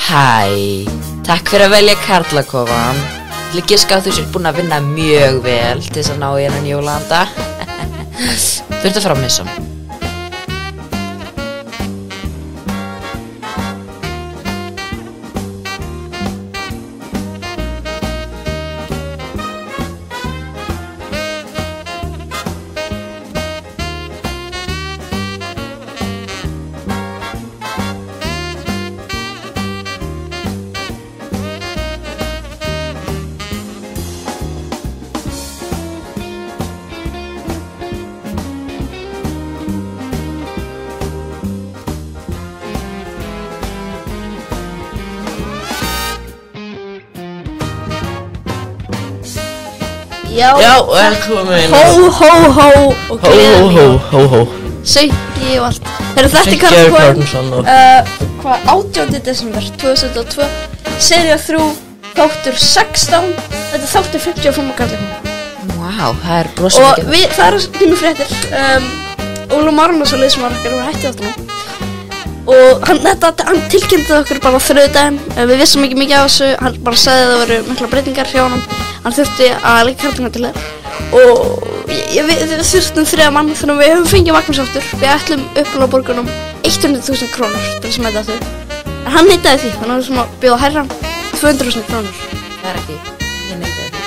Hæ, takk fyrir að velja Karlakofan. Ég giska að þú sér búin að vinna mjög vel til þess að ná í þennan jólaanda. Þú ert að fara að missa hann. Já, velkomin. Hó og gleðileg Hó Sauki og allt. Þetta er Karlakofan hvað 18. desember 2002, sería 3, þáttur 16. Þetta er þáttur 55 á Karlakofan. Vá, það er brosum Og það er tíma fréttir. Óla Marnason leysum okkar og hætti þáttunum. Og hann tilkynnti okkur bara á þriðjudaginn. Við vissum ekki mikið á þessu. Hann bara sagði að það voru mikla breytingar hjá honum. Hann þurfti að leika Karlakofan til þér. Og við þurftum 3 mann, þannig að við höfum fengið Magnús aftur. Við ætlum uppálega borgunum 100.000 krónur til þess að mæta þau. En hann neitaði því, þannig að við sem að bjóða hærra 200.000 krónur. Það er ekki, ég neitaði því.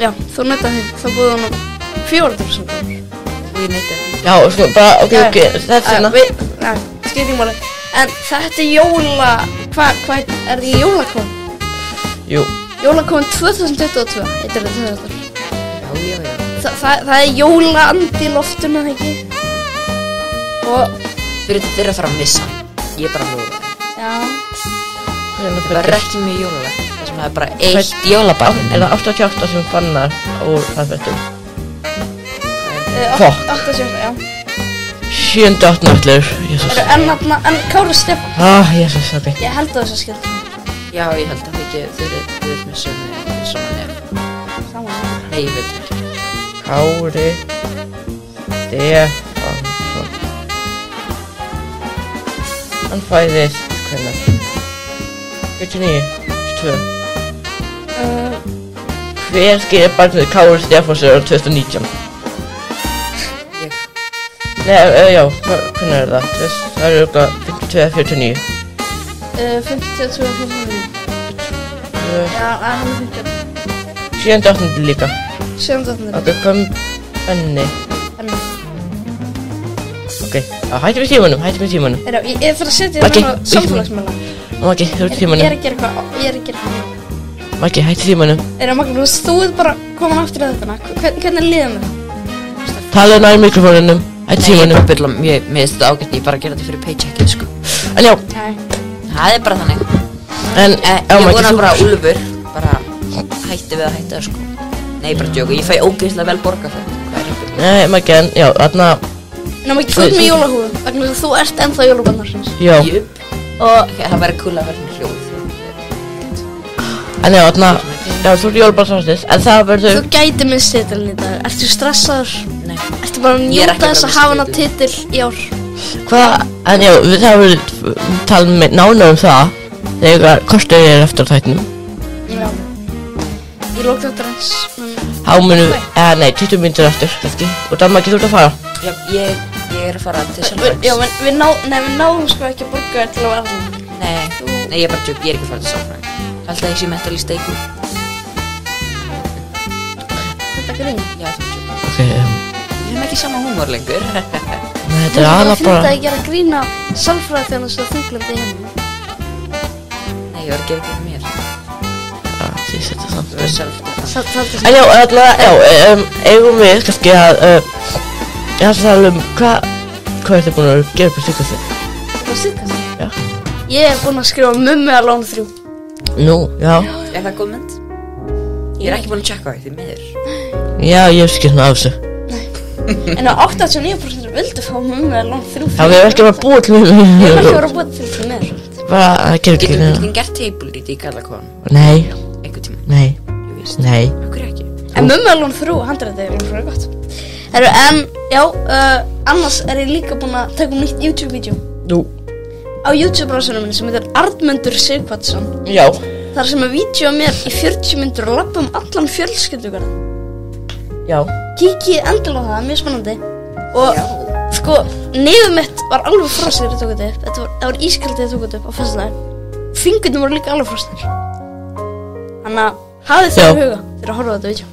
Já, þú neitaði því, þá búið hann 400.000 krónur. Og ég neitaði því. Já, sko, bara, ok, þetta er hérna. Skipting máli. En þetta er hvað er þetta jólakofan? Jú. Jólakofan 2022, heitir þetta þáttur. Já. Það er jólaandi í loftinu, eða ekki? Og Fyrir þetta er að fara að missa hann. Ég er bara að hlúða. já, Það er ekki mjög jólalegt. Það sem það er bara eitt jólabarn. Er það 88 sem fannar úr aðfættum? 87, já. 7.8 náttúrulega, jésús. En Kári Stefán, Jésús, ok. ég held að þess að skilta. Já, ég held að þau eru með svona nefn. Saman. Nei, ég veit ekki. Kári Stefánsson. Hann fæðist hvenær? 49, 2. Hver skýrir barnið Kári Stefánsson árið 2019? Nei, já, hvernig er það? Það eru eitthvað 52-49. 52-49. Já, hann er 50. 7.8 líka. 7. Ok, hvað Benni? Benni. Ok, hættum við tímanum. Ég er fyrir að setja það á samfélagsmiðla. Maggi, þú ert í tímanum. Ég er að gera eitthvað. Maggi, hættu tímanum. Magnús, þú ert bara komin aftur að þetta. Hvernig líður það? Talaðu nær mikrofónunum. Hættu tímanum. Mér finnst þetta ágætt, ég bara gera þetta fyrir paycheckið, sko. En já. Það er bara þannig. En, ég vona bara að Úlfur bara hætti við að hætta, sko. Nei, bara djóka, ég fæ ógeðslega vel borga fyrir þetta. Nei, Maggi, en, já, þarna. Ná, Maggi, þú ert með jólahúfu, vegna þú ert ennþá jólabarnarsins. Já. Jöp. Og það væri kúl að vera hljóð. En já, þarna, já, þú ert jólabarnarsins, en það verður. Þú gæti með titilin í dag. Ertu stressaður? Nei. Ertu bara að njóta þess að hafa hana titil í ár? Hvað, en já, það verður tala með nánar það þegar kostur eftir þættinum. Já. Ég lók þetta eins. Háminu, nei, 20 mínútur eftir, kannski. Og það Maggi, þú ert að fara? Já, ég er að fara til Sálfræðings. Já, við náðum sko ekki að borga þér til að vera allir. Nei, ég er bara djók, ég er ekki að fara til Sálfræðings. Alltaf ég sé mentalist eikur. Þetta grín? Já, þetta er djók. Ok, Við erum ekki sama húmor lengur. þetta er aðalega bara. Ég er að grína sálfræði þegar þess að þunglandi heim. Nei, ég var að gera fyrir mér. Því þetta samt. Það var sjálft. En já, alltaf, já, eigum við kannski að, ég ætla að tala hvað ertu búin að gera upp á síðkastið? Á síðkastið? Já. Ég er búin að skrifa Mummi að lána 3. Nú, já. Er það góð mynd? Ég er ekki búin að checka á því miður. Já, ég hef skilt með af þessu. En á 89% vildu fá Mummi að lána 3. Já, við erum ekki að búa til mig. Ég er ekki að búa til því miður. Bara að gera ekki Getur við gert table í Karlakofan? Nei. Einhvern tíma? Nei. Ég veist. Nei. Akkur ekki? En Mummi að lána 3, handritið er svona gott. En, já, annars er ég líka búin að taka nýtt YouTube-vídeó. Nú. á YouTube-brásunum minni sem heitir Arnmundur Sighvatsson. Já. Þar sem vídeo af mér í 40 mínútur og labba allan fjölskyldugarðinn. Já. Kíkið endilega á það, mjög spennandi. Og sko, nefið mitt var alveg frosið þegar ég tók þetta upp. Það var ískaldið þegar ég tók þetta upp á föstudaginn. Fingurnir voru líka alveg frosnir. Þannig að hafið það í huga þegar að horfa á þetta vídeo.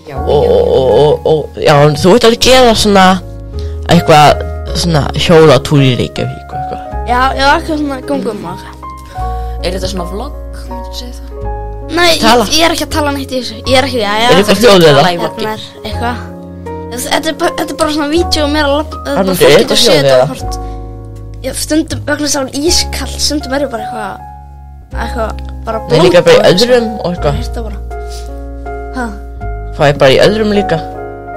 Já, Og já, þú ert að gera svona eitthvað svona hjólatúr í Reykjavík og eitthvað. Já, eitthvað svona gangum og eitthvað. Er þetta svona vlogg, myndir segja það? Nei, Tala. ég er ekki að tala neitt í þessu. Ég er ekki, Er eitthvað þjóðið það? Hérna er eitthvað. Þetta er bara svona vídeo og mér að labba. Arnmundur, Fólk er getur þetta séð hljóðið þetta eða? og hort. Ég stundum, vegna þess að það var ískall, stundum er ég bara eitthvað bara Nei, líka bara í blóta. öðrum og eitthvað. Þetta bara. Ha? Það er bara í öðrum líka.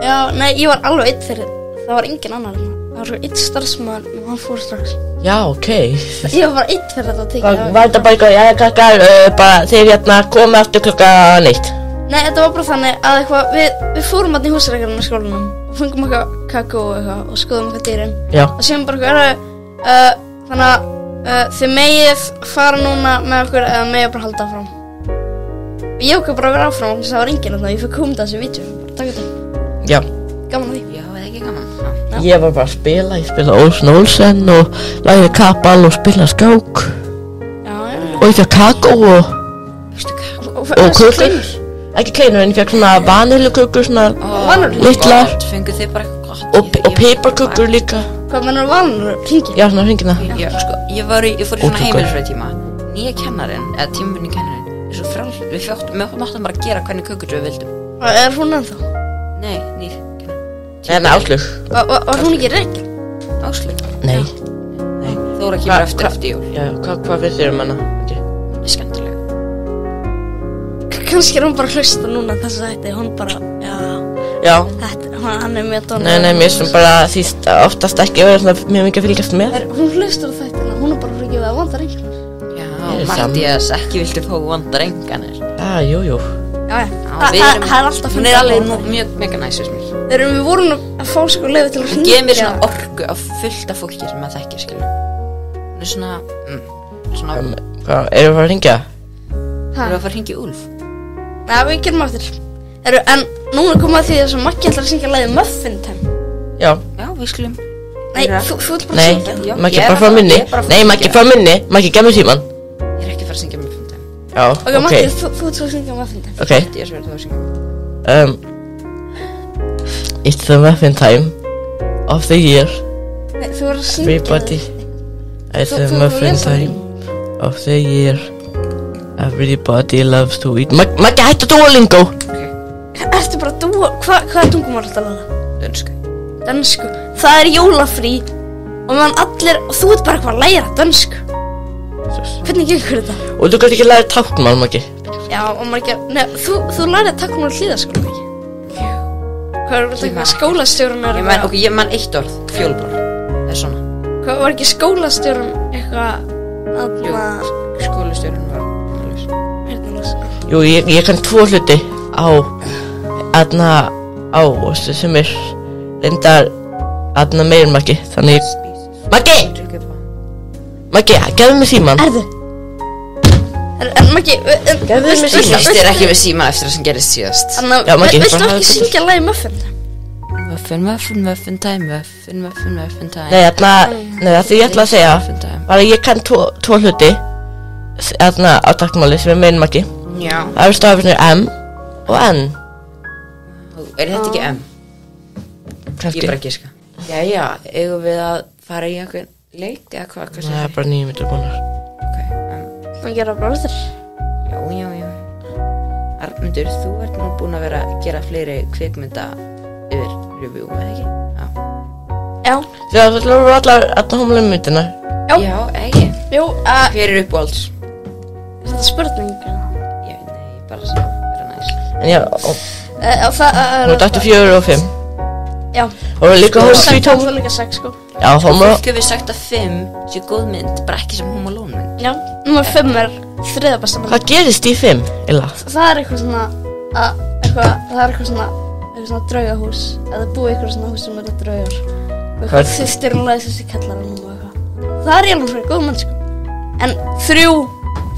Já, nei, ég var alveg einn fyrir. Það var engin annar. Það var svo einn starfsmaður og hann fór strax. Já, ok. Ég var bara einn fyrir þetta að Var tekja. þetta bara eitthvað, já, krakkar, bara þeir hérna komið aftur klukkan 1? Nei, þetta var bara þannig að eitthvað, við fórum að í húsreikarinn á skólanum og fengum eitthvað kakó og eitthvað og skoðum eitthvað dýrin. Já. Og síðan bara eitthvað, þannig að þið megið fara núna með okkur eða megið bara halda áfram. Og ég okkur bara að vera áfram og það var enginn þarna, ég fikk komið þessu vídeo, bara taka þetta. Já. Gaman að því. Já, eða ekki gaman. Ég var bara að spila, ég spilaði Olsen Olsen og lagði kapal og spilaði skák Já. og ég fekk kakó og Veistu hvað? Og kökur. Ekki kleinur en ég fekk svona vaniljukökur, svona litlar Fengu þið bara eitthvað gott. og piparkökur líka. Hvað mennur vanur hringi? Já, svona hringina. Já, sko, ég fór í svona Ótrúlega. heimilisfræðtíma. Nýja kennarinn, eða tímavinni kennarinn, er svo frjáls. Við máttum bara gera hvernig kökur við vildum. Er hún ennþá? Nei, nýr kennarinn. Nei, Áslaug. Var hún ekki reikn? Áslaug. Nei. Nei, Þóra kemur eftir jól. Já, hvað finnst þér hana? Okay. Hún er skemmtileg. Kannski er hún bara að hlusta núna þess að þetta, hún bara, Já. hann er mjög dónur. Nei, mér sem bara þýst oftast ekki verið svona mjög mikið að fylgjast með. Hún hlustar á þetta, hún er bara fyrir að vanda reiknar. Já, Ég er Mattías, ekki viltu fá vandar enganir. Jú. Já, við erum- það er alltaf Hún er alveg mjög mega næs við mér. Við vorum að fá sko leiði til að Hún gefur mér svona orku á fullt af fólki sem maður þekkir, skilur. Hún er svona, svona, Hvað, erum við að fara að hringja? erum við að fara að hringja í Úlf? Já, við gerum aftur. En núna komum að því þess að Maggi ætlar að syngja leiði Muffin Time. Já. Já, við skulum. Nei, þú ert bara að Nei, syngja. Já, Maggi ég er bara að frá fara- minni. ég er bara að fara Nei, að Maggi syngja. frá minni. Maggi, gef mér síman. Ég er ekki að fara að syngja með fundum. Já, Ok, Maggi, þú ert svo að syngja Muffin Time. Ok. Ég er svo verið að syngja. It's the muffin time of the year. Nei, þú ert að syngja. Everybody. It's the Þú muffin lesa time of the year. Everybody loves to eat. Maggi, hættu Duolingo. Ertu bara að dúa, hvaða tungum var þetta að laga? Dönsku. Dönsku. Það er jólafrí og meðan allir, og þú ert bara eitthvað að læra dönsku. Hvernig gengur þetta? Og þú kannski ekki læra táknmál, Maggi. Já, og maður ekki, nei, þú lærið táknmál hlíðaskóla, ekki? Hvað er þetta eitthvað skólastjórun Ég man eitt orð, fjólblár. Það er svona. Hvað var ekki skólastjórun eitthvað Jú, skólastjórinn var heyrnarlaus? Jú, ég kann 2 hluti á sem er reyndar meir en Maggi. Þannig Maggi! Maggi, gefðu mér síman. Erðu? En Maggi, Gefðu mér síman. Ég styrir ekki við síman eftir það sem gerist síðast. Já, Maggi, Viltu bara hafa ekki þetta. syngja lagi Muffin? Muffin time, muffin time. Nei, það því ég ætla að segja Muffin time. bara ég kann 2 hluti á táknmáli sem er meir en Maggi. Já. Það eru stafirnir M og N. Er þetta ekki M? Kannski. Ég bara giska. Jæja, eigum við að fara í einhvern leik eða hvað Það segir er bara 9 mínútur búnar. Ok, Má gera bara eftir. já. Arnmundur, þú ert nú búin að vera að gera fleiri kvikmynda yfir review, eða ekki? Já. Það voru allar hómulum-myndina. Já, ekki. Jú, Hver er uppáhalds? þetta er spurning. Nei, bara svona, vera næs. En já, Það hún dættu 4 og 5. Já. Og líka hún Sett Sweet Home. það líka 6, sko. Já, Home Fólk hefur sagt að 5 sé góð mynd, bara ekki sem Home Alone mynd. Já. Númer 5 er þriðja besta mynd. Hvað gerist í 5, Illa? Það er eitthvað svona, það er eitthvað svona draugahús. Eða búið eitthvað svona hús sem eru draugar. Og Hvað er- eitthvað þýstir og læsast í kallaranum og eitthvað. Það er alveg fyrir góð mannskap. En 3,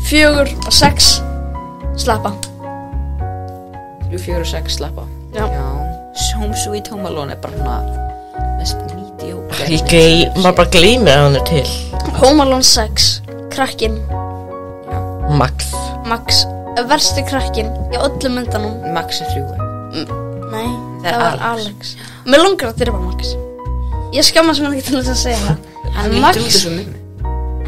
4 og 6 slappa. 3, 4 og 6 slappa. Já. Home Sweet Home Alone bara svona mest mediocre. Maður bara gleymir að hann til. Home Alone 6, krakkinn. Max. Versti krakkinn í öllum myndanum. Max er 3. Nei, það var Alex. Mér langar að drepa Max. Ég skammast mér ekki til þess að segja það. Hann lítur út eins og mömmu.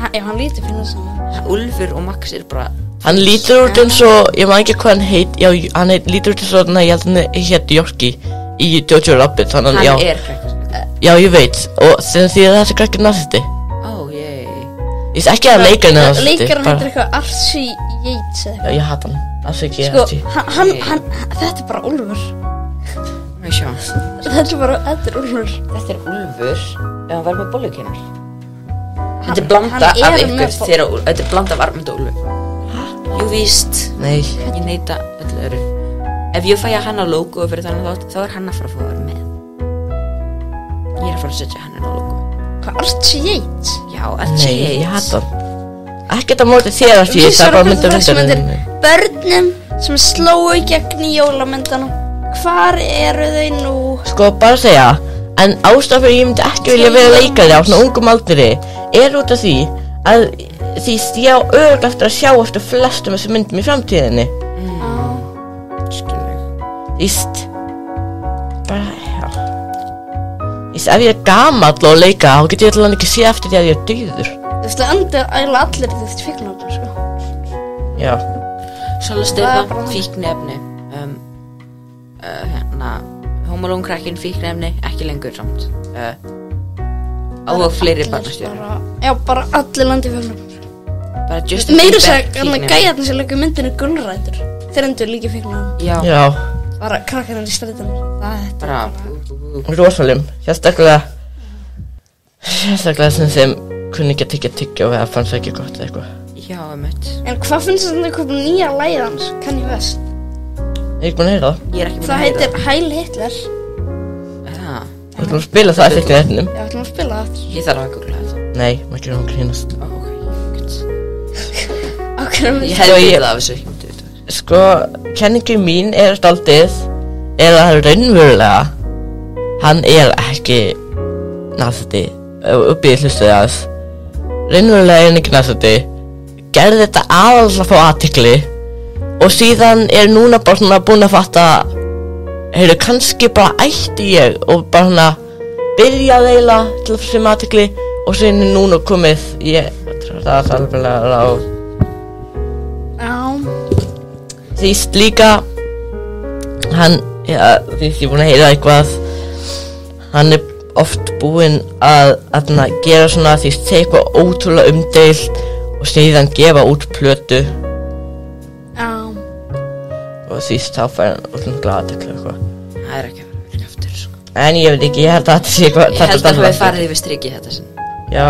Já, hann lítur fyrir þess að Úlfur og Max er bara... Hann lítur út eins og, ég maður ekki hvað hann heit. Já, hann lítur út eins og, ég held hann hétt Yorkie í Jojo Rabbit. Hann er krakkinn. Já, ég veit. Og því að þessi krakkinn nazisti. Ég veist ekki að leikarinn er nazisti. Leikarinn heitir eitthvað Archie Yates eða Já, ég hatt hann. Afsakið Sko, Archie. þetta er bara Úlfur. Sjá. Þetta er Úlfur. Þetta er Úlfur ef hann var með bollukinnar. Þetta er blanda af ykkur þegar þetta er blanda af Armand og Úlfur. Jú víst. Nei. Ég neita öllu öðru. Ef ég fæ að hanna logo fyrir þannig þátt, þá er hann að fara að fá að vera með. Ég er að fara að setja hann inn á logo. Hvað, Archie Yates? Já, Archie Yates. Nei, ég hatt hann. Ekkert að móti þér Archie Yates, það er bara myndir. Börnum sem slóu gegn í jólamyndanum. Hvar eru þau nú? Sko, bara að segja, en ástæðan fyrir ég myndi ekki vilja vera leikari á svona ungum aldri er út af því að ég á örugglega eftir að sjá eftir flestum þessum myndum í framtíðinni. Víst, bara, já. Víst, ef ég er gamall og leika, þá get ég allan ekki sé eftir því að ég er dauður. Þú veist, það endur eiginlega allir þetta fíknefni, sko. Já. Svolítið styrna, fíknefni. Home Alone krakkinn fíknefni, ekki lengur samt. Og fleiri barnastjórar. Já, bara allir landi fíknefni. Bara Justin Bieber fíknefni. Gæjarnir sem leikur myndinu gulrætur. Þeir endur líka fíknefni. Já. Bara krakkarinn í strætinu. Það er bara rosalum, sérstaklega sem kunni ekki að tyggja og það fannst það ekki gott eitthvað. Já, einmitt. En hvað finnst þetta eitthvað nýja lagið hans, Kanye West? Ég er ekki búin að heyra það. Ég er ekki búin Það að heyra heitir Heil Hitler. Við ætlum að spila það eftir nettinum. Já, við ætlum að spila það. Ég þarf að googla þetta. Nei, maður ekki hún grínast. Ég hefði vitað af þessu. Sko, kenningu mín er daldið er að raunverulega hann er ekki nazisti. Uppið hlustuði aðeins. Raunverulega er hann ekki nazisti. Gerði þetta aðallega að fá athygli og síðan er núna bara svona búin að fatta heyrðu, kannski bara ætti ég og bara svona byrjaði eiginlega til að sem athygli og síðan er núna komið ég það er alveg á Þýst líka hann, já, því ég er búin að heyra eitthvað hann er oft búinn að gera svona því segja eitthvað ótrúlega umdeilt og síðan gefa út plötu og þýst þá fær hann útlum glaðatekla eitthvað. Það er ekki að vera virka aftur sko. En ég veit ekki, ég held að þetta sé eitthvað Ég held að það hefði farið yfir strikið þetta sinn. Já.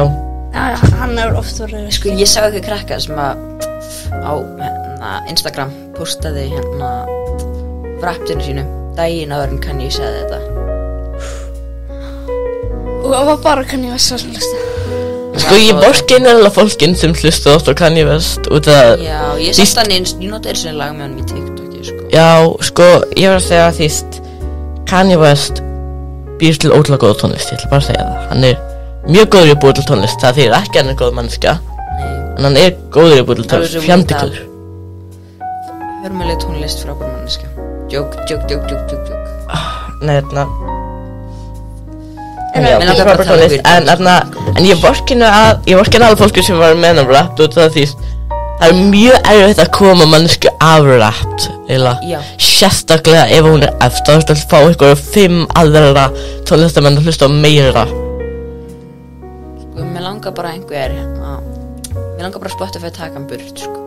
Já, hann hefur oft verið Sko, ég sá eitthvað krakka sem að á Instagram postaði frapptinu sínu daginn áður en Kanye sagði þetta. Og það var bara Kanye West sem hlusta. Sko, ég vorkenni alveg fólkin sem hlusta oft á Kanye West út af Já, ég satt hann eins, ég nota eins og lag með hann í TikTok sko. Já, sko, ég var að segja að þýst Kanye West býr til ótrúlega góða tónlist, ég ætla bara að segja það. Hann er mjög góður í að búa til tónlist, það þýðir ekki hann er góð manneskja. En hann er góður í að búa til tónlist, fjandi góður. Hörmuleg tónlist frábær manneskja. Jók. Nei, Já, það er frábær tónlist, en ég vorkenni alveg fólki sem var með hann rapt út af því það er mjög erfitt að koma mannesku af rapt eiginlega, sérstaklega ef hún er eftir að fá ykkur 5 aðra tónlistamenn að hlusta á meira. Sko, mér langar bara Spotify að taka hann burt sko.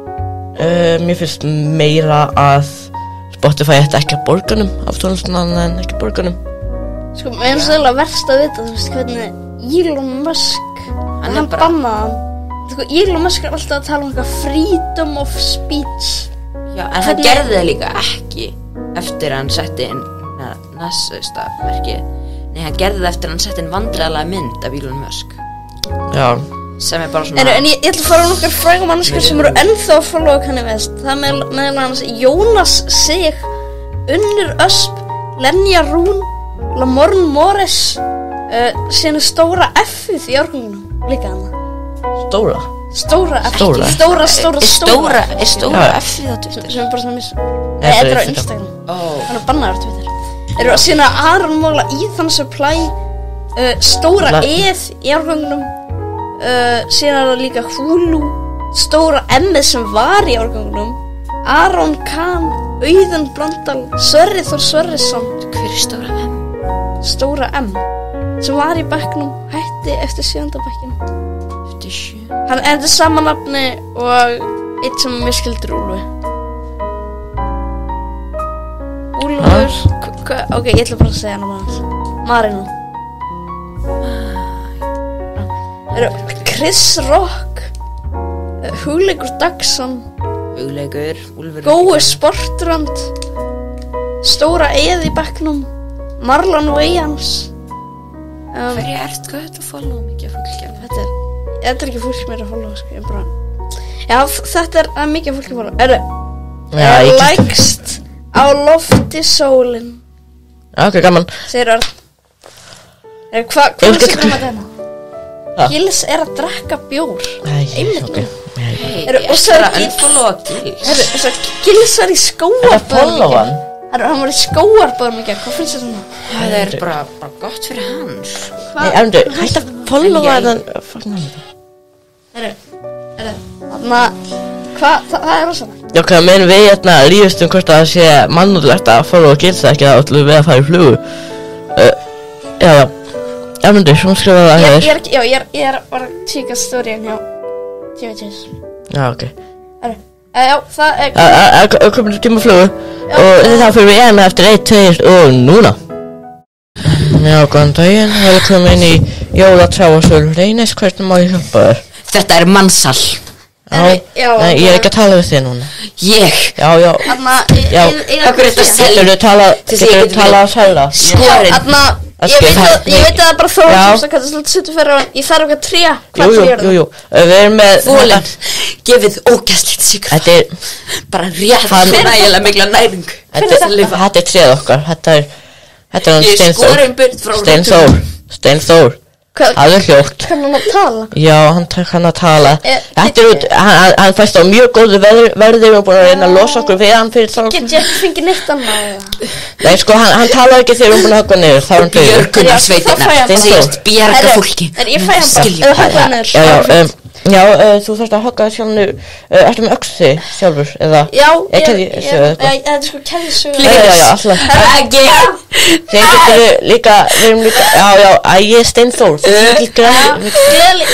Mér finnst meira að Spotify ætti ekki að borganum af tónlistina en ekki borganum. Sko, mér finnst það verst að vita, þú veist, hvernig Elon Musk hann bannaði hann. Sko, Elon Musk er alltaf að tala um eitthvað freedom of speech. Já, en hann gerði það líka ekki eftir að hann setti inn NASA-merkið. Nei, hann gerði það eftir að hann setti inn vandræðalega mynd af Elon Musk. Já. sem bara svona En ég ætla að fara á nokkar frægum manneskjur sem eru ennþá að followa Kanye West. Það er meðal annars Jónas Sig, Unnur Ösp, Lenja Rún, Lamorne Morris, síðan stóra F-ið í árgangunum líka hana. Stóra? Stóra F, Stóra? ekki stóra Er stóra F-ið á Twitter? sem er bara svona Nei, þetta er á þetta er Instagram. Oh. Hann er bannaður á Twitter. Eru síðan Aron Móla, Ethan Supply, stóra Eð í árgangunum, síðan er það líka Hulu, stóra M sem var í árgangunum, Aron Kahn, Auðun Blöndal, Sverrir Þór Sverrisson. Hver er stóra M? Stóra M sem var í bekknum, hætti eftir 7. bekkinn. Eftir 7. Hann endur sama nafni og eitt sem mér skildur Úlfi. Úlfur, ok, ég ætla bara að segja hann hans. Marino. Chris Rock, Hugleikur Dagsson, Hugleikur, Úlfur Gói Sportrand, stóra Eð í bekknum, Marlon Wayans. Hverju ert hvað þetta að followa mikið fólki? Þetta er ekki fólk sem er að followa, sko, ég bara... Já, þetta er mikið fólk að followa. Lægst á lofti sólin. Ok, gaman. Segir Örn. Hvað er þetta að hérna? Gils er að drekka bjór. Einmitt nú. Og það er að unfollowa Gils. Gils var í skóarböðum. Þetta followa hann? Hann var í skóarböðum ekki. Hvað finnst þetta svona? Það er bara gott fyrir hans. Nei, Erlendur, hætt að followa þann. Það er rosalega. Já, hvað meðan við lífust hvort að það sé mannúðlegt að followa Gils ekki að ætlum við að fara í flugu. Já. Erlendur, svona skrifa það hér. Ég er bara að tíka stóriðin hjá TVTS. Já, ok. Já, það er... Komum til tíma flugu og þá fyrir við eftir 1, 2 og núna. Já, góðan daginn, velkomin í jólatráasölu Reynis, hvernig má ég hjálpa þér? Þetta er mannsal. Nei, ég er ekki að tala við þig núna. Ég? Já. Akkur er þetta að selja? Getur þú talað að selja? Skorinn. Ég veit að það er bara þóra sem það kannski svolítið suttu fyrir á hann. Ég þarf ekki að tré. Hvað tré er það? Jú, við erum með... Þólinn, gefið ógæslegt sigur. Þetta er... Bara rétt nægilega mikla næring. Þetta er tréð okkar. Þetta er hann Ég er skorinn burt frá Steinþór. Það er hljótt. Kann hann að tala? Já, hann kann að tala. Þetta er út, hann fæst á mjög góðu verðir og búin að reyna að losa okkur við hann fyrir þá. Get ég ekki fengið neitt annað? Nei, sko, hann talar ekki þegar búin að höggva niður, þá er hann döður. Björgunarsveitirnar, þeir segjast bjarga fólki. Ég fæ hann bara, höggva niður. Já, þú þarfst að högga sjálfnu, ertu með öxi sjálfur, eða? Já, þetta er sko keðjusögur. Já, alltaf. Þeir getur líka, við erum líka, ég er Steinþór. Gleðileg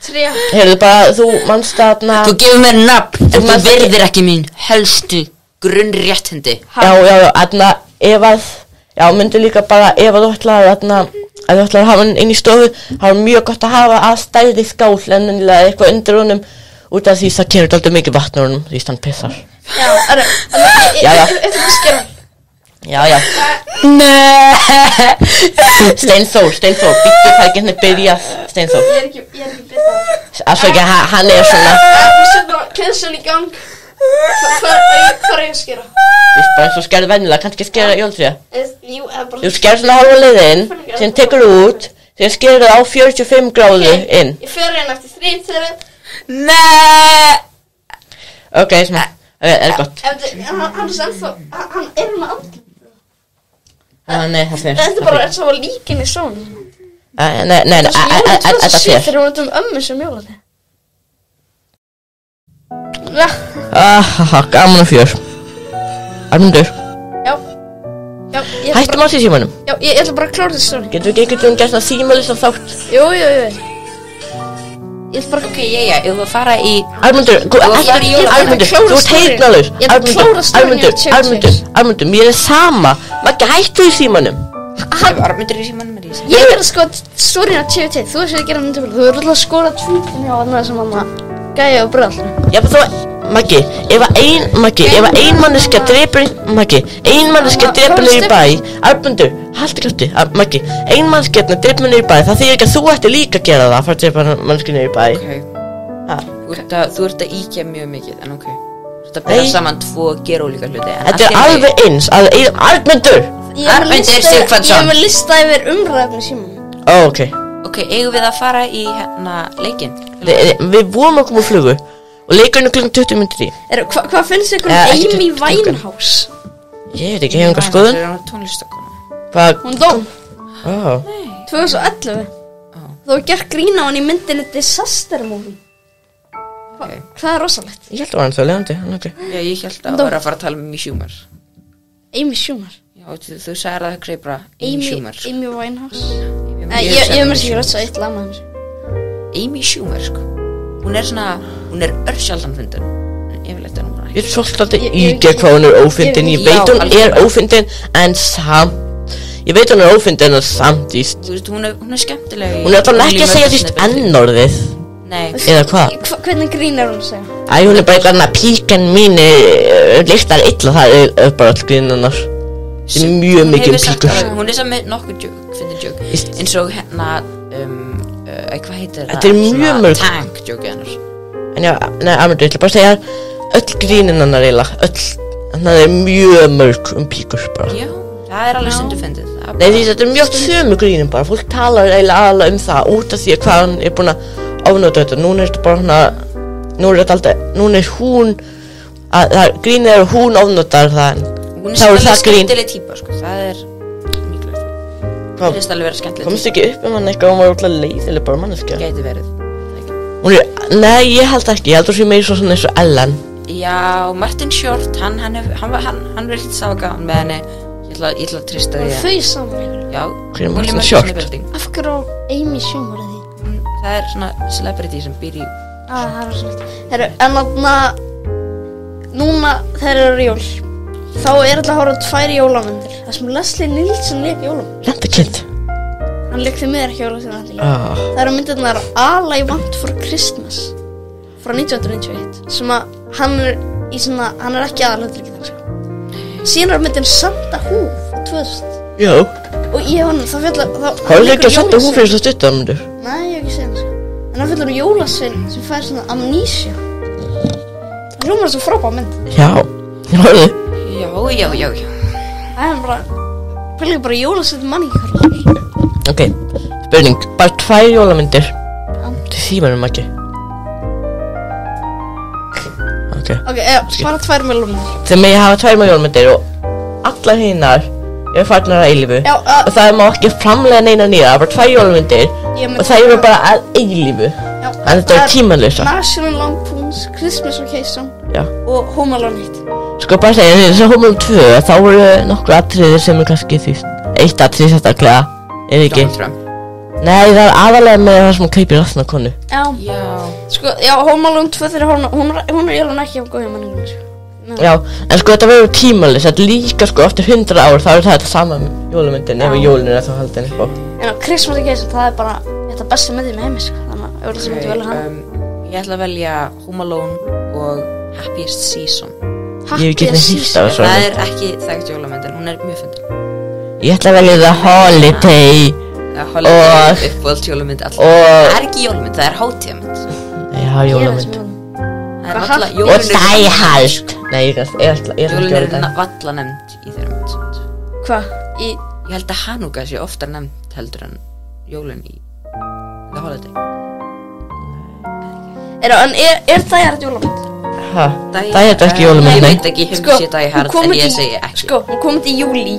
tré. Heyrðu bara, þú manst þarna... Þú gefur mér nafn, en þú virðir ekki mín helstu grunnréttindi. Já, þarna, myndu líka bara, ef þú ætlar þarna... Ef þú ætlar að hafa hann inn í stofu, þá er mjög gott að hafa að stærri skál en eitthvað undir honum út af því það kemur dálítið mikið vatn úr honum því hann pissar. Já, Já. Nei. Steinþór, býttu það ekki henni byrjað, Steinþór. Ég er ekki byrjað. Afsakið, hann er svona... Við setjum keðsöl í gang. Hvað er ég að skera? Vist bara eins og skerðu venjulega, kannski skera jóltré. Jú, eða bara... Þú skerðu svona hálfa leiðin, síðan tekur þú út, síðan skerðu það á 45 gráðu inn. Ég fer hérna eftir 3 þegar... Nei. Ok, smá, er gott. Hann er ennþá, hann er með andlum. Nei, það fer. Þetta er bara eins og líkin í són. Nei, þetta fer. Þegar hún er ömmu sem jólaði. Gaman og fjör. Armundur. Já. Hættum á því símanum. Já, ég ætla bara að klára þessu stóri. Getum við ekki gert það símalist á þátt? Jú. Ég ætla bara... Ok, ég vil fara í... Armundur, þú ert heyrnalaus. Armundur, mér er sama. Maggi, hættu í símanum. Armundur í símanum er í símanum. Ég er að skoða stórina TVT. Þú veist að gera hann til. Þú er alltaf að skora tvítun hjá hann sem hann gæja og bröð. Já, þú Maggi, ef ein manneskja drepur ein manneskja drepur niður í bæ Arnmundur, haltu kjafti Maggi, ein manneskja drepur niður í bæ það þýðir ekki að þú ætti líka að gera það að fara að drepa manneskja niður í bæ Þú ert að íkja mjög mikið, en ok Þú ert að bera saman tvo gerólíka hluti Þetta alveg eins, Arnmundur Arnmundur Sigvardsson Ég hef með lista yfir umræðum Símon Ok, eigum við að fara í leikinn? Við vorum að koma úr flugu og leikurinn klukkan 20 mínútur í Hvað finnst ykkur Amy Winehouse? Ég veit ekki, hefum við skoðun? Það er tónlistakona Hvað? Hún dó 2011 Þú hefur gert grín á hann í myndinni Disaster Movie Það er rosalegt Ég held að var hann svo leiðandi Já, ég held að vera að fara að tala um Amy Schumer Amy Schumer Já, þú sagði að það greipra Amy Schumer Amy Winehouse Ég hef mér sér að eitt lag með hans Amy Schumer, sko Hún er örsjaldan fyndin Yfirleitt er hún bara Ég er svolítið ígja hvað hún er ófyndin Ég veit hún er ófyndin En samt Ég veit hún er ófyndin en samt Þú veist, hún er skemmtileg Hún er alltaf ekki að segja því ennorðið Nei Eða hvað? Hvernig grín er hún að segja? Æ, hún er bara eitthvað píkan mín lyktar illa það er bara all grínunar Það er mjög mikið píkur Hún er saman með nokkuð fyndin joke eins og hvað heitir það? Þetta er mjög mörg Tank joke hennar En já, Arnmundur, ég ætla bara að segja öll grínin hennar eiginlega Það er mjög mörg píkur bara Já, það er alveg stundu fyndið Nei, því þetta er mjög sömu grínin bara Fólk talar eiginlega aðalega það út af því hvað hann er búin að ofnóta þetta Núna er þetta bara Núna er hún grínið er hún ofnótar það Hún er alveg skemmtileg típa, sko Það er mikilvægt Það finnst alveg vera skemmtileg Komst ekki upp hann eitthvað Hún var útlega leiðileg bara manneskja Gæti verið Nei, ég held ekki Ég held að það sé meira svona eins og Ellen Já, Martin Short Hann verður lítið sága gaman með henni Ég ætla að trista því Þau saman Já, hver er Martin Short? Af hverju á Amy Schumer að því? Það er svona celebrity sem býr í Það er svolítið En núna þegar eru jól Þá er alltaf að horfa 2 jólamyndir Það sem Leslie Nielsen leik jólamyndir Rentakind Hann leikti mér ekki jólamyndir Það eru myndirnar All I Want For Christmas frá 1991 sem að hann er ekki aðalhutleiki þar sko. Síðan er myndin Santa Hoof 2000 Já og ég hann það fjallar Hvað er ekki að Santa Hoof fyrir svo stuttamyndir? Nei, ég hef ekki segið það sko. En það fjallar jólasvein sem fær svona amnesia Það hljómar svo frábær mynd Já, ég horfði Já Það er bara jólasvein manningar Ok, spurning Bara 2 jólamyndir Til símanum ekki Ok, bara 2 jólamyndir Þegar mig hafa 2 jólamyndir og allar hinnar eru farnar að eilífu og það má ekki framlega neina nýja það er bara 2 jólamyndir og það eru bara að eilífu en þetta er tímanlösa National Lampoon's Christmas Vacation og Home Alone 1 Sko bara segja þess að Home Alone 2 þá voru nokkur atriðir sem er kannski því eitt atrið sérstaklega er ekki Nei það er aðalega með það sem hún kaupir rassna konu Já Sko, Home Alone 2 þegar hún er eiginlega ekki á góðum manningum sko. Já, en sko þetta verður tímalist Þetta líka sko eftir 100 ár þá er þetta sama jólamyndin ef jólin er þá haldin upp á En á Christmas Vacation það er bara þetta besta myndin með heimi sko. Þannig að auðvitað sem myndi velja hann Ég ætla að velja Home Alone og Happiest Season Ég hef ekki hýrt af þessu Það er ekki þekkt jólamyndin, hún er mjög fyndin Ég ætla að velja The Holiday Holiday, uppvöld jólamynd Það er ekki jólamynd, það er hátíðamynd Nei, það er jólamynd Og Die Hard Nei, ég jólin er valla nefnd í þeirra mynd Hvað? Ég held að Hanukkah sé oftar nefnd heldur en jólin í The Holiday Er Die Hard jólamynd? Hæ? Die Hard ekki jólamynd, nei Ég veit ekki, ég hef sé Die Hard en ég segi ekki Sko, hún komið í júli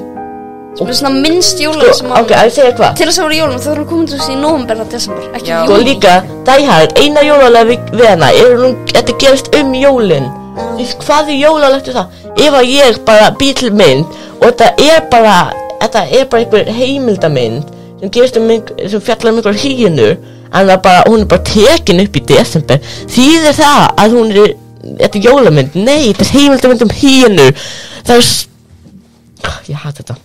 sem er svona minnst jólan sem Ok, að ég segja hvað Til þess að vera jólum þá er hún komið í november og desember Ekki júli Sko líka, Die Hard, eina jólalega við hana Þetta gerist jólin Hvað er jólalegt við það? Ef að ég bara bý til mynd og þetta er bara einhver heimildamynd sem gerist sem fjallar einhver hýinu en hún er bara tekin upp í desember þýðir það að þetta er jólamynd Nei, þetta er heimildamynd hýinu Það er Ég hata þetta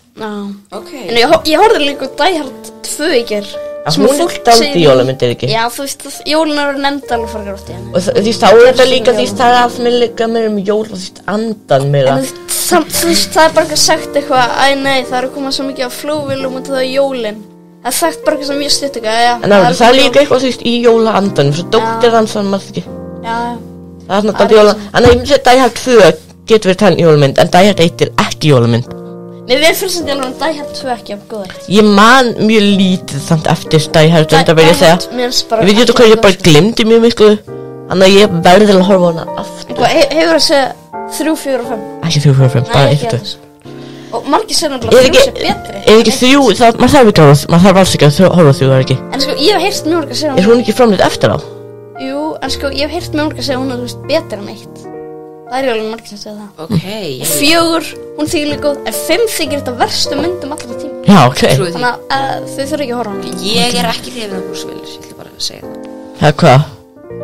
Okay. En ég horfði líka Die Hard 2 í ger sem Hún fólk er dálítið segir- jólamynd, ekki? Já, þú veist, jólin eru nefnd alveg fara grátt í henni. Og því þá er þetta líka því það er allt með líka meira jól og því andan meira. En þú veist, það er bara eitthvað sagt eitthvað, æ nei, það eru komað svo mikið af flugvélum og það er jólin. Það er sagt bara eitthvað sem mjög stutt eitthvað, já. En það er líka eitthvað því í jólaandanum, svo dóttir hans hann maður ekki. Já, já. Það er svona dálítið jóla, en ég myndi að Die Hard 2 getur verið talin jólamynd, en Die Hard 1 er ekki jólamynd. Mér finnst þetta alveg Die Hard 2 ekki af góð eitt. Ég man mjög lítið samt eftir Die Hard, þetta verið að segja. Ég veit ekki hvað ég bara glimti mjög miklu, þannig að ég verði að horfa á hana aftur. Hefur það segja 3, 4 og 5? Ekki 3, 4, 5, bara 1 og 2. Og margir segja náttúrulega 3 sé betri. Er ekki 3, maður þarf ekki að horfa, maður þarf alls ekki að horfa á 3, það er ekki. En sko, ég hef heyrt mjög margir segja Er hún ekki framleidd eftir á? Jú, en sko, ég hef heyrt mjög margir segja hún er, þú veist, betri en 1. Það er alveg margir sem segja það. Ok, 4, hún þykir líka góð, en 5 þykir þetta verstu myndum allra tíma. Já, ok. trúi því. Þannig að þau þurfa ekki að horfa á hana. Ég er ekki hrifin af Bruce Willis, ég ætla bara að segja það. Það er hvað?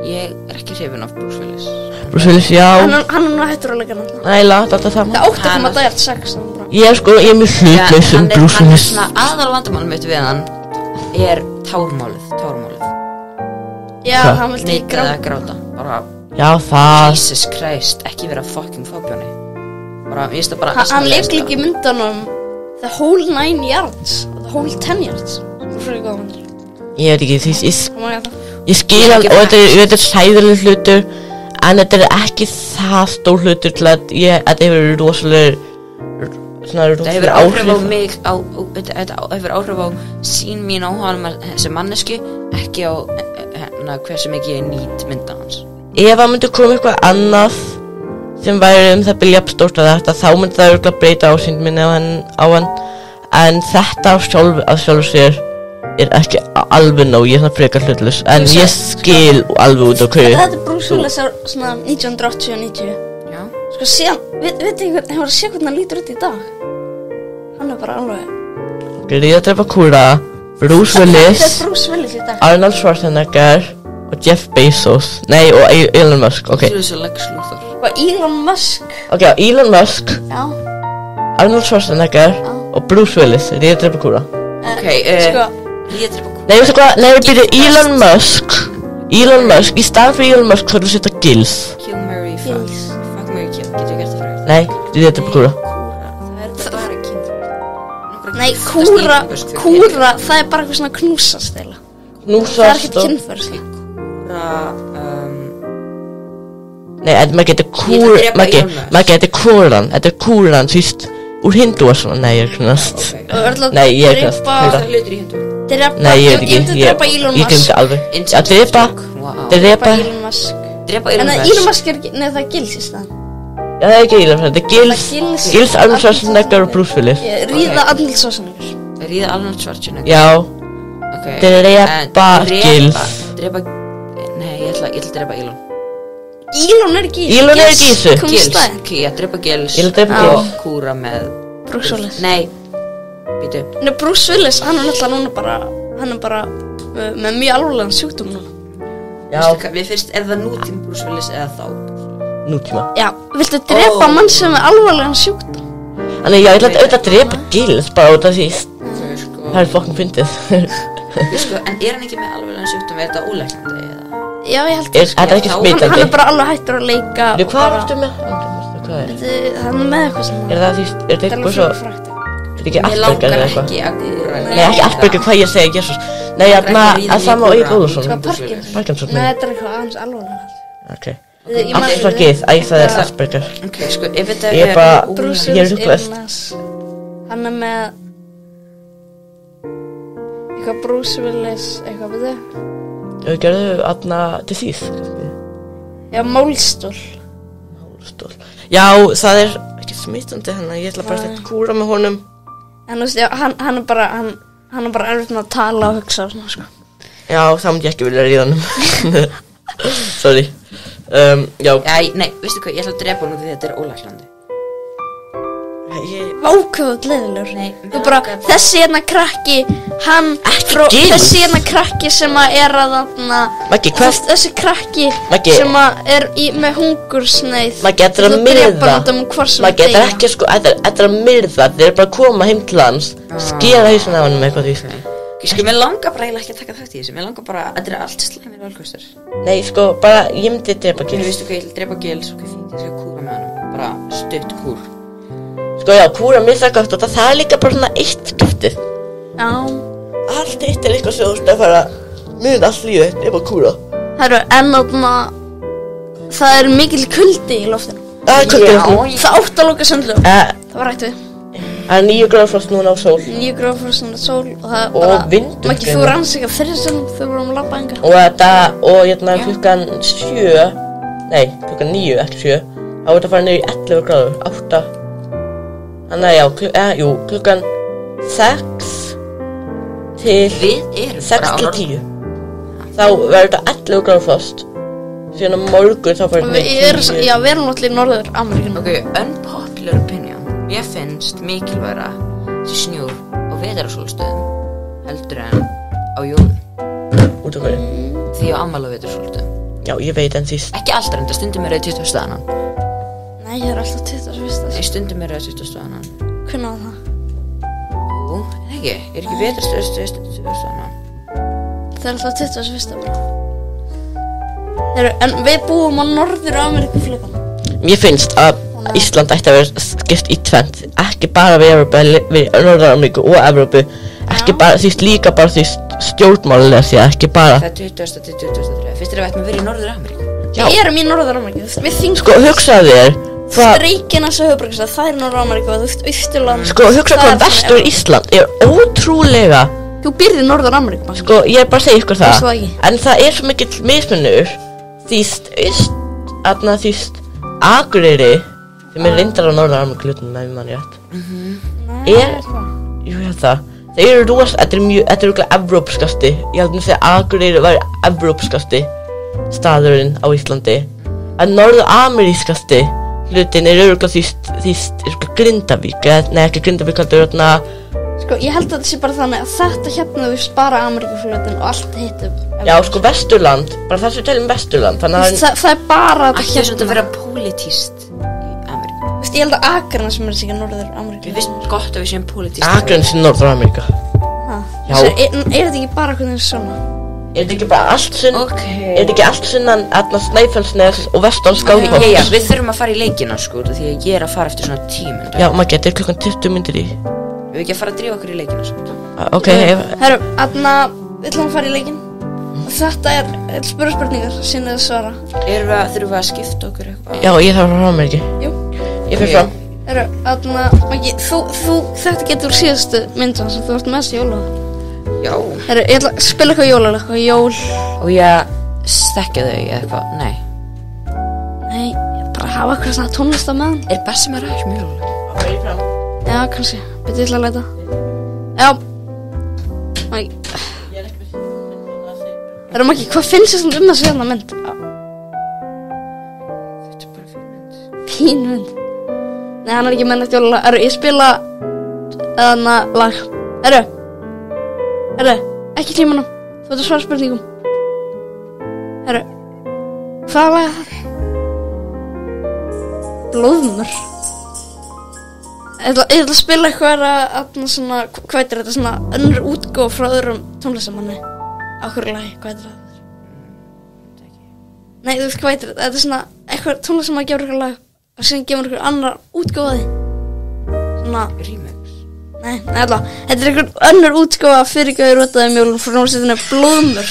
Ég er ekki hrifin af Bruce Willis. Bruce Willis, já. Hann er nú hættur að leika hann. Næla, þetta það. Það átti að koma Die Hard 6. Ég er mjög hlutlaus Bruce Hann er Willis. svona aðal vandamálum mitt við hann er tármálið. Já, Hvað? hann vildi Neita að gráta. Bara, Já, það. Jesus Christ, ekki vera fucking fábjóni. Bara, ég veist það bara Hann leik líka í myndunum The Whole 9 Yards og The Whole 10 Yards. Það er fyrir góða myndir. Ég veit ekki, því Það má ég að það. ég skil hann og þetta er sæðileg hlutur, en þetta er ekki það stór hlutur til að þetta hefur rosalega svona Það hefur rosalega áhrif á mig, þetta hefur áhrif á sín mín á hann sem mannesku, ekki á hversu mikið ég nýt mynda hans. Ef það myndi koma eitthvað annað sem væri það byrja stórt að þetta, þá myndi það örugglega breyta ásýnd minni á hann, en þetta af sjálfu sér er ekki alveg nóg, ég er svona frekar hlutlaus, en ég skil alveg út á hverju. Þetta er Bruce Willis á svona 1980-90. Já. Sko síðan, veit ekki hefur að sé hvernig hann lítur út í dag. Hann er bara alveg. Ríða drepa kúra, Bruce Þetta Willis, er Bruce Willis í dag. Arnold Schwarzenegger og Jeff Bezos, nei, og Elon Musk, ok. Þú er svo Lex Luthor. Og Elon Musk. Ok, Elon Musk, Já. Arnold Schwarzenegger og Bruce Willis, ríða drepa kúra. Ok, Sko, ég drepa kúra. Nei, veistu hvað, nei, byrja Elon Musk, í stað fyrir Elon Musk þarf þú að setja Gills. Kill, marry, fuck. Gills. Fuck, marry, kill. Getur við gert það fyrir? Nei, ríða drepa kúra. Það er bara kynnt. nei, kúra, það er bara eitthvað svona knúsast eða. Það er Knúsast ekkert kynferðslega. Nei, en maður getur maður getur kúran, þetta er kúran, þú veist, úr hindu og svona, nei, ég er knast. Nei, ég er knast, Það er hlutur í hindu. Nei, ég veit Ég myndi ekki, drepa Elon ég glemdi Musk. alveg. Já, drepa Drepa Elon Musk. Drepa En Elon Elon Musk. Musk er ekki, nei það er Gills í staðan. Já, það er ekki Elon, þetta er Gills, Gills. Gills, Arnold Schwarzenegger og Bruce Willis. Ríða Arnold Schwarzenegger. Ríða Arnold Schwarzenegger. Já, Ok. drepa Gills. Drepa, nei, ég ætla að drepa Elon. Elon er ekki í þessu. Elon er ekki í þessu. Kom Gills, staðinn. ok, ég drepa Gills. Ég vil drepa og Gills. kúra með Bruce Willis. Nei, býtu. Nei, Bruce Willis, hann er náttúrulega núna bara, hann er bara með mjög alvarlegan sjúkdóm núna. Já, Við fyrst, er það nútíma Bruce Willis eða þá? nútíma. Já, viltu drepa mann sem er alvarlegan sjúkdóm? Þannig, já, ég ætla auðvitað að drepa Gills bara út af því, Sko, það er fokkin fyndið. sko, en er hann ekki með alveg sjúkdóm, er þetta ólæknandi eða? Já, ég held Þetta er ekki Hann- Hann smitandi. er bara alveg hættur að leika. Hvað er bara- aftur með? Hvað er? Hann er með eitthvað sem Er það því, er þetta eitthvað svo, frægt. er þetta ekki Mér Asperger langar eða eitthvað? ekki að kúra. Nei, ekki Asperger, hvað ég segi, Jesus. Nei, að sama og Egill Ólafsson. Hvað Parkinson? Parkinson, Nei, nei. þetta er eitthvað aðeins alvarlega. Ok. Ég man- Afsakið, það er Asperger. Ok, sko, ef þetta Ég er bara- Bruce Ég er Willis, rugglast. Elon Musk. Hann er með eitthvað Bruce Willis, eitthvað við þau. Þau gerðu aðna disease. Já, málstól. Já, það er ekki smitandi hennar, ég ætla bara að kúra með honum. En þú veist, já, hann er bara, hann er bara erfitt með að tala og hugsa og svona, sko. Já, það myndi ég ekki vilja ríða honum. Sorry. Já. Já, nei, veistu hvað, ég ætla að drepa hann út því þetta er ólæknandi. Vákvæðut leiðilegur. Nei, Þú bara, þessi hérna krakki, hann, Gills. þessi hérna krakki sem að er að þarna, Maggi, hvað? þessi krakki Maggi. sem að er með hungursneið. Maggi, þetta er að Þú drepa myrða. hann út um hvort sem Maggi, þetta er deyja. ekki sko, þetta er að myrða. Þeir eru bara að koma heim til hans, skera hausinn á honum eitthvað því. Sko, mér langar bara eiginlega ekki að taka þátt í þessu. Mér langar bara, þetta allt slæmir valkostur. Nei, sko, bara, ég myndi drepa Mér Gils. veistu hvað, ég vil drepa Gils og hvað fínt ég skal kúra með hann. Bara stutt kúr. Sko, já, kúra mér það gott og það er líka bara svona eitt skiptið. Já. Allt eitt er eitthvað sem þú veist að fara mun allt lífið, drepa kúra. Herru, en þarna, það er mikil kuldi í loftinu. Það er kvöldið nú. Það átt að loka sundlu. Það var rætt við. Það er 9 gráður frost núna á sól. 9 gráður frost núna á sól og það er Og bara... vindur Maggi, þú rannsaka fyrir sem þau vorum að labba enga. Og þetta, og hérna klukkan 7, nei, klukkan 9, ekki 7, þá er þetta að fara niður í 11 gráður, 8. Þannig að já, klukkan 6 til Við erum 6 til 10. Þá verður þetta 11 gráður frost. Síðan á morgun þá fara Og þetta niður í 10. já, við erum náttúrulega í Norður Ameríkinu. Ok, unpopular opinion. Ég finnst mikilvægra þessi snjór á veðarsólstöðum heldur en á jólum. Út af hverju? Því á afmæli á veðarsólstöðum. Já, ég veit en síst. Ekki alltaf enda, stundum er það 20 staðanan. Nei, ég er alltaf 21. Nei, stundum er það 20 staðanan. Hvernig var það? Jú, ekki, er ekki veðarstöð 20 staðanan. Það er alltaf 21. bara. En við búum á Norður Ameríku flipan. Mér finnst að Ísland ætti að vera skipt í tvennt. Ekki bara við Evrópu, við Norður-Ameríku og Evrópu. Ekki bara, því líka bara því stjórnmálulega sé, ekki bara. Það er 20. til 23. Fyrst er að við ættum að vera í Norður Ameríku. Já. Við erum í Norður Ameríku. Við þingum Sko, hugsaðu þér, Streikina sem höfuborgarstöð, það er Norður Ameríku, þú veist, Austurland. Sko, hugsaðu hvað vestur Ísland er ótrúlega. Þú býrð í Norður Ameríku. Sko, ég er bara að segja ykkur Veistu það það. ekki? En það er svo mikill mismunur. Þýst, Akureyri, sem er reyndar á Norður-Ameríku hlutunum ef mann rétt. Jú, ég held það. Þeir eru þetta er örugglega evrópskasti. Ég held að segja Akureyri var evrópskasti staðurinn á Íslandi. En norður-amerískasti hlutin er örugglega þýst Grindavík. Nei, ekki Grindavík, heldur þarna. Sko, ég held að þetta sé bara þannig að þetta hérna þú veist bara Ameríkuflötin og allt hittum. Já, sko, Vesturland, bara það sem við telum Vesturland, þannig að Það er bara þetta Ætti svona að vera pólitískt í Ameríku. Þú veist, ég held að Akranes sem er sikkert Norður Ameríku. Mér finnst gott að við séum pólitískt. Akranes í Norður-Ameríka. Já. Er þetta ekki bara hvernig svona? Er þetta ekki bara allt sunnan, Ok. er þetta ekki allt sunnan, Snæfellsnes og vestan Skálholt? Já, við þurfum að fara í leikina, sko, því að ég er að fara eftir svona 10 mínútur. Já, maður getur klukkan 20 mínútur í. Við ekki að fara að drífa okkur í leikina, svona. Ok, Herru, við ætlum að fara í leikinn. Og þetta er spurningar, sinni að svara. Þurfum við að skipta okkur eitthvað? já, ég þarf að fara fram, ekki? Jú. Ég fyrir fram. Herru, Maggi, þetta getur síðustu myndan sem þú ert mest jóla. Já. Herru, ég ætla að spila eitthvað jólalag, eitthvað jól. Og ég stekja þau eða eitthvað, nei. Nei, ég bara hafa eitthvað svona tónlist á meðan. Er Bessi með ræð mjög jóluleg? Ok, ég fram. Já, kannski, byrju til að leita. Já. Maggi, Ég er ekki viss hvað það segir. herru Maggi, hvað finnst þér svona þessu hérna mynd? Þetta er bara fyrir mynd. Pín mynd. Nei, hann er ekki með nætt jólalag. Herru, ég spila lag. Herru, ekki tímanum. Þú ert að svara spurningum. Herru, hvað lag er það? Blóðmör. Ég ætla að spila eitthvað svona, hvað er þetta, svona önnur útgáfa frá öðrum tónlistamanni á hverju lagi, hvað er það? Nei, þú veist hvað er þetta, þetta er svona eitthvað tónlistamann gefur eitthvað lag og síðan gefur eitthvað annar útgáfa því svona, Remix. nei, alltaf, þetta er eitthvað önnur útgáfa fyrirgjöður rotaði mjólum frá hljómsveitinni Blóðmör.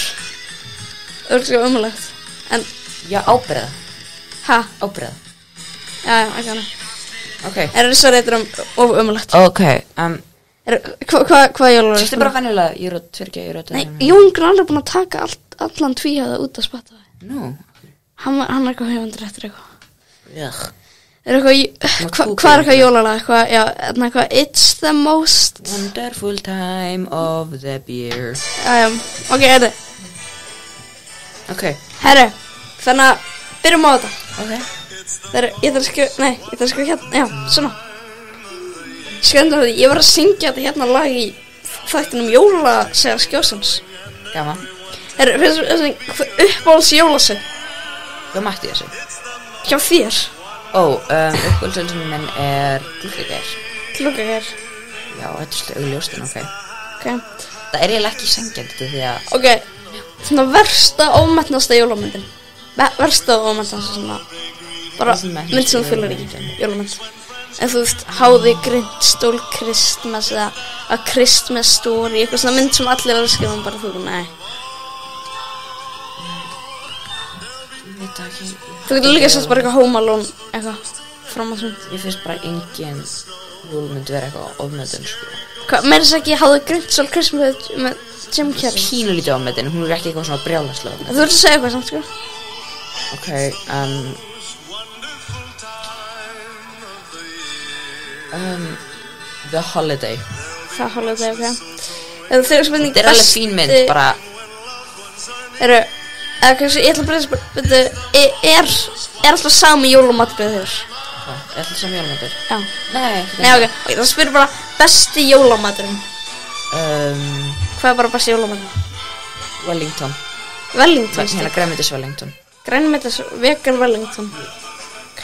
Örgulega umulegt, en, Já, ábreiða. ha, Ábreiða. já, ekki hana. Ok. Sorry, þetta er of umulegt. Ok, Hvað jólalag? Þetta er bara venjulega Eurodot. Nei, Jón Grán er búinn að taka allan tvíhæða út af Spotify. Nú. Hann er eitthvað höfundur eftir eitthvað. Ugh. Er eitthvað, hvað er eitthvað jólalag? Eitthvað, já, eitthvað, it's the most. Wonderful time of the year. Já, ok, þetta. Ok. Herru, þannig að byrjum á þetta. Ok. Ég þarf að skrifa hérna, já, svona. Skönda því, ég var að syngja þetta hérna lag í þættinum Jólasegja Skjósans. Gaman. Herru, uppáhalds jólasegn Hvað mætti þessu? hjá þér? Uppáhaldsölsunum minn er Gluggager. Gluggager. Já, þetta er svolítið augljóst en ok. Ok. það er eiginlega ekki sanngjarnt því að Ok, svona versta ómetnasta jólamyndin. Versta ómetnasta svona, bara mynd sem þú fylgir ekki, jólamynd. En þú veist, Háði Grinch Stole Christmas eða A Christmas Story, eitthvað svona mynd sem allir elskar og bara þú, nei. Ég veit það ekki. Þú getur líka sett bara eitthvað Home Alone, eitthvað, fram að svona. Ég finnst bara engin jólmynd vera eitthvað ofmetin, sko. Hvað, meira þess ekki Háði Grinch Stole Christmas með Jim Carrey? Pínulítið ofmetin, hún er ekki eitthvað svona brjálæslega. Þú ert að segja eitthvað samt, sko. Ok, The Holiday. Það Holiday, ok. Eða þegar spurning Þetta er alveg fín mynd, bara eða kannski, ég ætla að breyta spurningu, er alltaf sami jólamatbrigði þér? hvað, er alltaf sem jólamatur? Já. Nei, Ok, það spyrir bara besti jólamaturinn. Hvað er bara besti jólamaturinn? Wellington. Wellington Hérna grænmetis Wellington. Grænmetis vegan Wellington. Ok.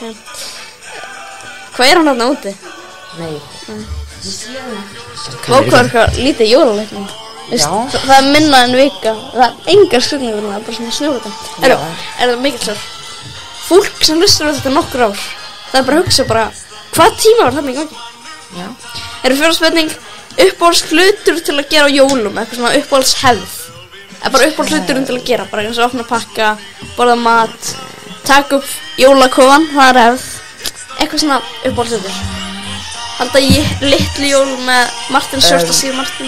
Hvað er hann þarna úti? Nei. Hvað lítið jólaleikning. Já. Það er minna en vika. Það er engar skugningur, það er bara svona snjóðan. Er það mikill svar? Fólk sem hlustar á þetta nokkur ár, það er bara að hugsa bara, hvað tíma var þarna í gangi? Já. Fjórða spurning, uppáhalds hlutur til að gera á jólum, eitthvað svona uppáhalds hefð. Bara uppáhalds hlutur til að gera, bara eins og opna pakka, borða mat, taka upp jólakofan, það er hefð. Eitthvað svona uppáhalds hlutur. Halda ég litlu jól með Martin Short og Steve Martin.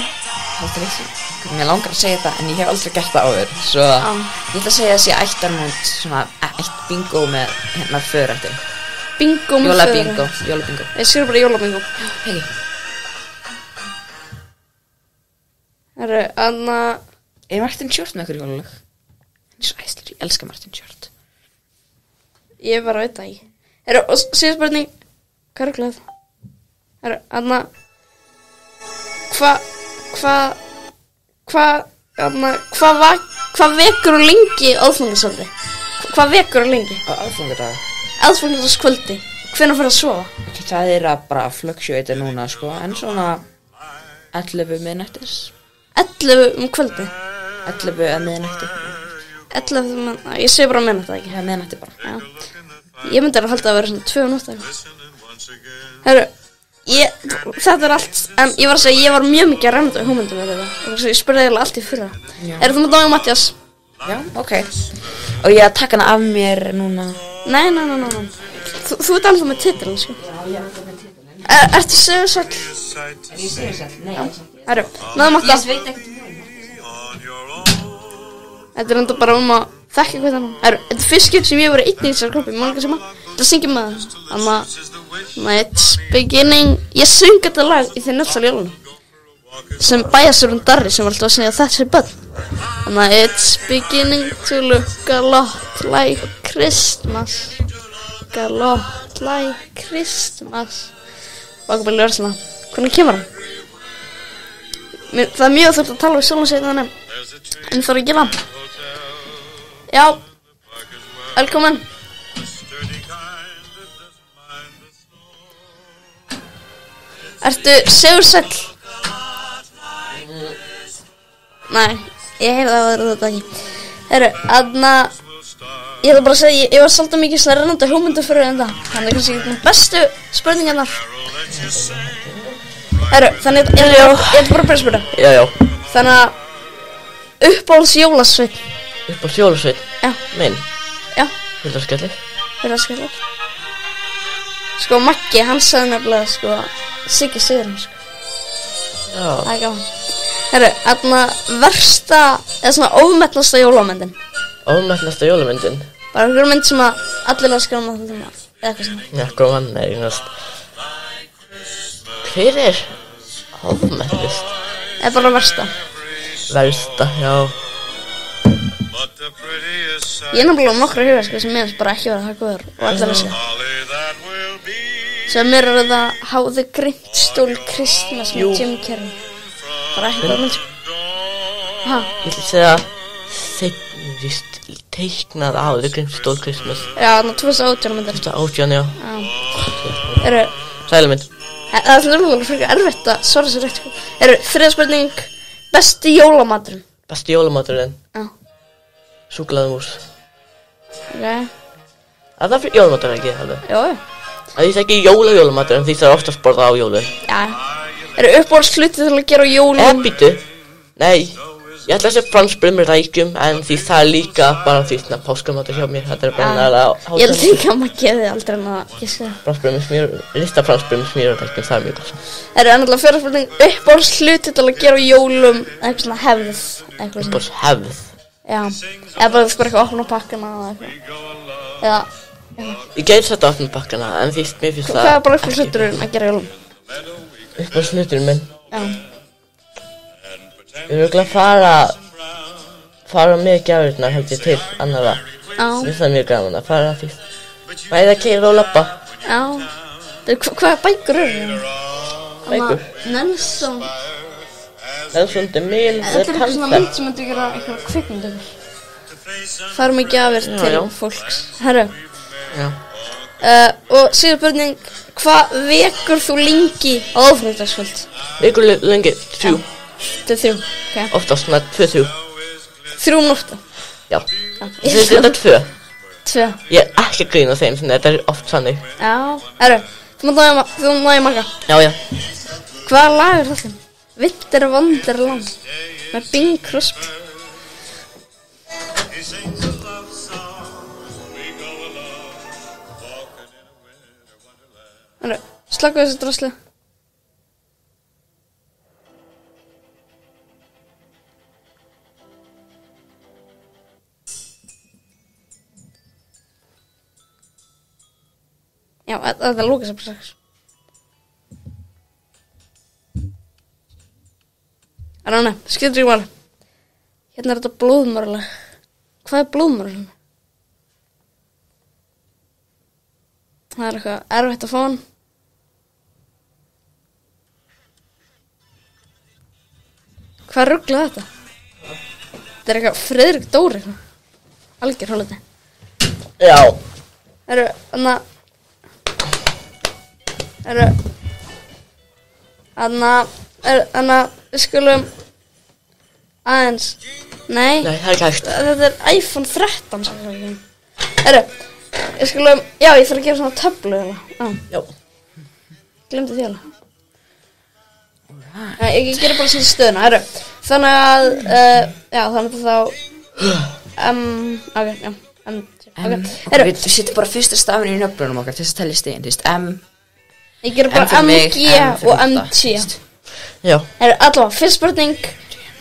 Halda litlu. Mér langar að segja það, en ég hef aldrei gert það áður. Svo ég ætla að segja að sé ættarmót, svona eitt bingo með hérna förættin. Bingo með jólabingo. Jólabingo. Ég skrif bara jólabingo. Hei. Anna. Er Martin Short með ykkur jólalög? Hann er svo æstur, ég elska Martin Short. Ég bara veit það ekki. Og síðan spurning, hvað er glæð? Anna. Hvað vekur hún lengi aðfangadagskvöldi? Hvað vekur hún lengi? Aðfangadag? Aðfangadagskvöldi. Hvenær fer að sofa? Það er að bara fluctuate núna, sko, en svona 11 miðnættis. 11 kvöldi? 11 miðnætti. 11 miðnætti, ég segi bara miðnætti, ekki? Já, miðnætti bara. Já. Ég myndi að halda að vera svona 2 nótt. Þetta er allt, en ég var að segja, ég var mjög mikið að ræmda hugmyndum með þetta. Ég spurði eiginlega allt í fyrra. Þú með Dói Mattias? Já, ok. Og ég að taka hana af mér núna? Nei. Þú ert alveg með titilin, sko. Já, ég er alveg með titilin. Ertu Sigursæll? Er ég Sigursæll? Nei, alls ekki. Dói Mattias. Ég veit ekkert Þetta er enda bara að þekka hvað þannig. Þetta er fyrst skipti sem ég var einn í þessari klubbi, ég má líka sem þetta syngjum með það. Þannig að it's beginning. Ég söng þetta lag í þeim Nelsal jólunum sem bæjarstjórinn Darri sem var alltaf að segja þessi börn. Þannig að it's beginning to look a lot like Christmas. Look a lot like Christmas. Bakabæli Örsla. Hvernig kemur hann? Það er mjög þurft að tala við sjálfum sig þannig en það er að gera. Já, velkomin. Ertu Sigursæll? Nei, ég heyrði það að þetta ekki. Anna, ég ætla bara að segja, ég var svolítið mikið svona rennandi hugmyndu fyrir þetta. Þannig kannski bestu spurningarnar. Þannig ég ætla bara að spyrja. Já. Þannig að uppáhalds jólasveinn. Uppáhalds jólasveinn? Já. Minn? Já. Huldarskellir? Sko Maggi, hann sagði nefnilega sko Siggi Sigurinn, sko. Já. Það er gaman. Þarna versta eða svona ofmetnasta jólamyndin. Ofmetnasta jólamyndin? Bara einhver mynd sem að allir elskar eða eitthvað svona. Já, góðan, hver er ofmetnast? Það er bara versta. Versta, já. Ég er náttúrulega nokkra huga, sko, sem mér bara ekki verið það góður og allir elskar. Sem mér það How the Grinch Stole Christmas með Jim Carrey. Bara ekki góð mynd, sko. Ég ætla að segja víst teiknað How the Grinch Stole Christmas. Já, þannig 2018 myndir. 2018, já. Sælumynd. Það er náttúrulega fyrir erfitt að svara sér rétt, sko. Þriðja spurning, Besti jólamaturinn. Besti jólamaturinn. Já. Súkkulaðimús. Ok. Það fyrir jólamatur ekki, alveg. Jó. Það er ekki jólamatur en því það er oftast borðað á jólu. Já. Eru uppáhaldshlutið til að gera á jólum? Býtu. Nei. Ég ætla að segja franskbrauð með rækjum en því það er líka bara því svona páskamatur hjá mér. Þetta er bara nægilega Ég held ekki að maður geði aldrei en að giska. Franskbrauð með smjör, rista franskbrauð með smjör og rækjum, það er mjög gott. Eru ennilega fyrir spurning uppáhaldshlutið til að gera á jólum eitthvað svona hefð? Uppáhaldshefð. Já. Eða bara eitthvað opna pakkana eða eitthvað. Eða Ég gæti þetta opna pakkana en því mér finnst það. Hvað er bara uppáhaldshlutturinn að gera á jólum? Uppáhaldshluturinn minn. Já. Við erum að fara með gjafirnar held ég til annara. Já. Mér finnst það mjög gaman að fara því. Bæði að keyra og labba. Já. Hvaða bækur eru það? Bækur. Nelson. Nelson de Mil. Þetta er eitthvað svona mynd sem myndi gera eitthvað kvikmyndur. Fara með gjafir til fólks. Herru. Já. Og síðan spurning, hvað vekur þú lengi á aðfangadagskvöld? Vekur lengi 3. Þetta er 3, ok. Oftast svona 2-3. 3 nóttu? Já. Þetta er 2. 2. Ég er ekki að grínast þeim, þetta er oft sannig. Já. Herru, þú mátt marga. Já. Hvaða lag er þetta? Winter Wonderland með Bing Crosby. Herru, slaka þessu drasli. Já, þetta er Lúkas að strax. Ranna, skildur ég var. Hérna er þetta blóðmörlag. Hvað er blóðmörlag? Það er eitthvað erfitt að fá hann. Hvað rugglaði þetta? Þetta er eitthvað Friðrik Dóri eitthvað. Algjör hálfði. Já. Við skulum aðeins. Nei, það er ekki hægt. Þetta er iPhone 13 við skulum, já, ég þarf að gera svona töflu Já. Glemdi því alveg. Ég gera bara svona stöðuna. Þannig að já, þannig að þá ok, já. Við setjum bara fyrsta stafinn í nöfnunum okkar til þess að telja stigin, þú veist, Ég gera bara MG og MT. Já. Allavega, fyrst spurning,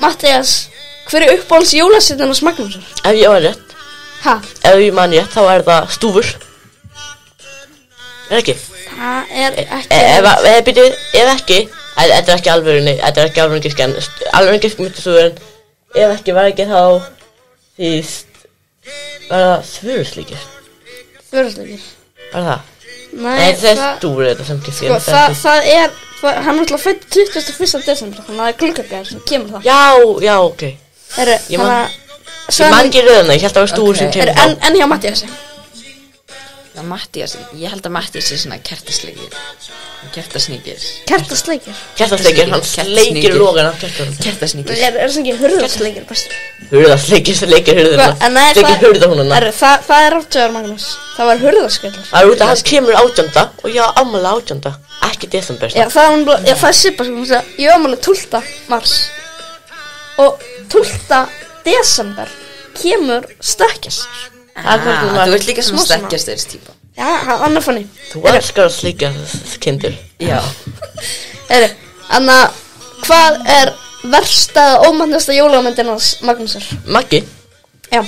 Mattias, hver er uppáhalds jólasveinninn hans Magnúsar? Ef ég var rétt. Ha? Ef ég man rétt, þá er það stúfur. Er ekki? Það er ekki. Ef ekki, þetta er ekki alvörunni, þetta er ekki alvörunni gisk, en alvörunni gisk myndi stúfurinn. Ef ekki var ekki þá, því var það svöruslíkir. Svöruslíkir? Var það? Nei, það er stúfur þetta sem gisk. Sko, það er, hann er alltaf fætt 21. desember, þannig að það er gluggagæðir sem kemur það. Já, ok. Ég man ekki röðuna, ég held að það var stúfur sem kemur þá. En hjá Mattiasi? Já, Mattiasi, ég held að Mattiasi er svona kertasleikir. Kertasníkir. Kertasleikir? Kertasleikir, hann sleikir lógan af kertasleikir. Kertasníkir. Er það ekki hurðasleikir bestur? Hurðasleikir, sleikir hurðuna. Sleikir hurða húnuna. Það er áttuðar, Magnús. Það var hurðaskellar. Það er út að hann kemur 18. og ég á afmæli 18. Ekki desember. Já, það er svipa, sko. Ég á afmæli 12. mars. Og 12. desember kemur stekkjastur. Þú ert líka svona stekkjasturs típa. Já, hann er fannig. Þú elskar að sleikja kindur. Já. Anna, hvað er versta eða ómannasta jólamyndin hans Magnúsar? Maggi? Já.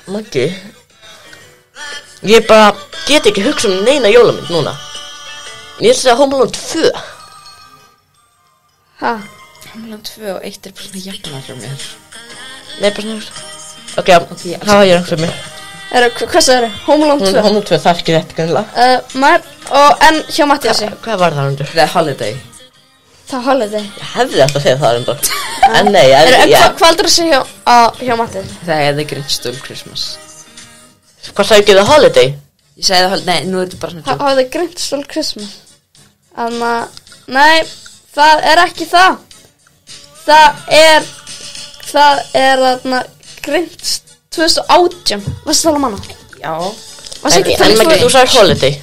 Maggi? Ég bara get ekki hugsa neina jólamynd núna. Ég ætla að segja Home Alone 2. Ha? Home Alone 2 og 1 er bara svona jafnar frá mér. Nei, bara svona. Ok, það var ég rangt fyrir mig. Hvað sagði það? Home Alone 2? Home Alone 2, það er ekki rétt greinlega. En hjá Mattiasi? Hvað var það undir? The Holiday. The Holiday? Ég hefði alltaf að segja það undir. En nei, hvað heldur að segja hjá Mattiasi? Það er The Grinch Stole Christmas. Hvað sagði ekki The Holiday? Ég sagði The Holiday, nei, nú er þetta bara svona The Grinch Stole Christmas. Nei, Það er ekki það. Það er þarna Grinch 2018. Varstu að tala um hana? Já. Varstu ekki En Maggi, þú sagði Holiday.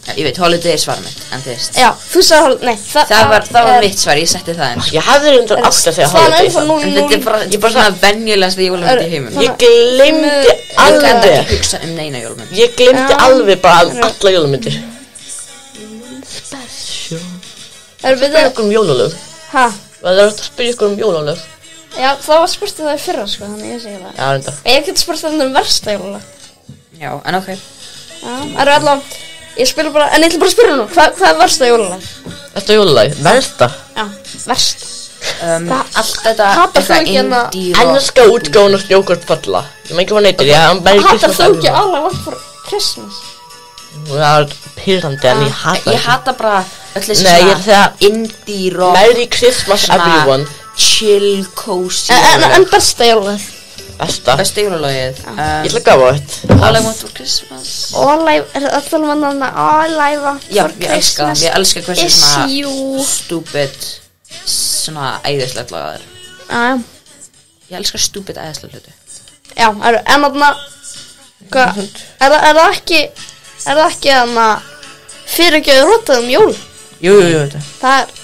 Ég veit, Holiday er svar mitt, en þú veist. Já, þú sagði Holiday. Nei, Það var mitt svar, ég setti það inn. Ég hafði reyndar átt að segja Holiday. En þetta er bara svona venjulegasta jólamynd í heiminum. Ég gleymdi Ég kann alveg. ekki hugsa næna jólamynd. Ég gleymdi alveg bara alla jólamyndir. Spyrja ykkur jólalög. Hæ? Það er að spyrja ykkur jólalög. Já, það var spurt það í fyrra, sko, þannig ég segi það. Já, reyndar. Ég get spurt það versta jólalag. Já, en ok. Já, það eru allavega, ég spila bara, en ég ætla bara að spyrja nú, hvað er versta jólalag? Þetta jólalag, versta. Já, versta. Allt þetta Hatar þú ekki hérna- indie rock. Enneska útgáfun og Snjókort falla. Ég maður ekki hvað neytir, já, hann bæri Hatar þú ekki alveg vant for Christmas? Það er pyrrandi en ég hata Ég hata bara öll þessi Nei, ég er að segja indie rock. Merry Christmas everyone. Chill, cozy. En besta jólalag? Besta. Besta jólalagið. Ég ætla að gafa þetta. All I want for Christmas. All I want Já, for Christmas ég elska hversu is svona you. stupid, svona æðislegt lag það er. Ég elska stupid æðislega hluti. Já, en þarna, hvað, er það ekki þarna fyrirgjöðu rótað jól? Jú, þetta. Það er,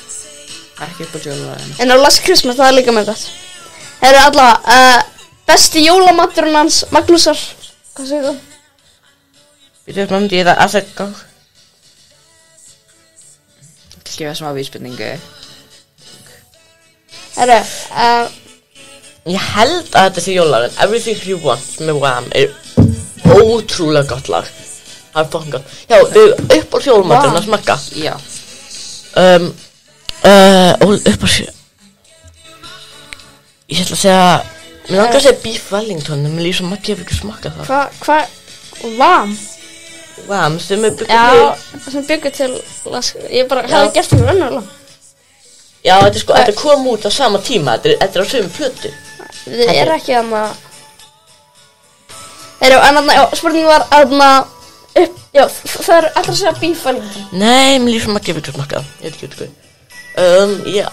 Ekki upp á jólalaginu. en á Last Christmas, það er líka með gott. Það eru allavega, besti jólamaturinn hans, Magnúsar, hvað segir þú? Við veitum að ég það aðsaka. Gefa smá vísbendingu. Herru, Ég held að þetta sé jólalagin. Everything You Want með Wham er ótrúlega gott lag. Það er fokkin gott. Já, upp á jólamatinn að smakka. Já. Upp á Ég ætla að segja Mér langar að segja Beef Wellington en mér líður svo Maggi hefur ekki smakkað það. hvað, Vam? Wham sem er byggðið Já, sem byggur til, ég bara hefði gert það raunverulega. Já, þetta kom út á sama tíma. Þetta er á sömu plötu. Við erum ekki þarna. En þarna, já, spurning var þarna já, það er alltaf að segja Beef Wellington. Nei, mér líður svo Maggi hefur ekki smakkað það. Ég veit ekki hvað. Já.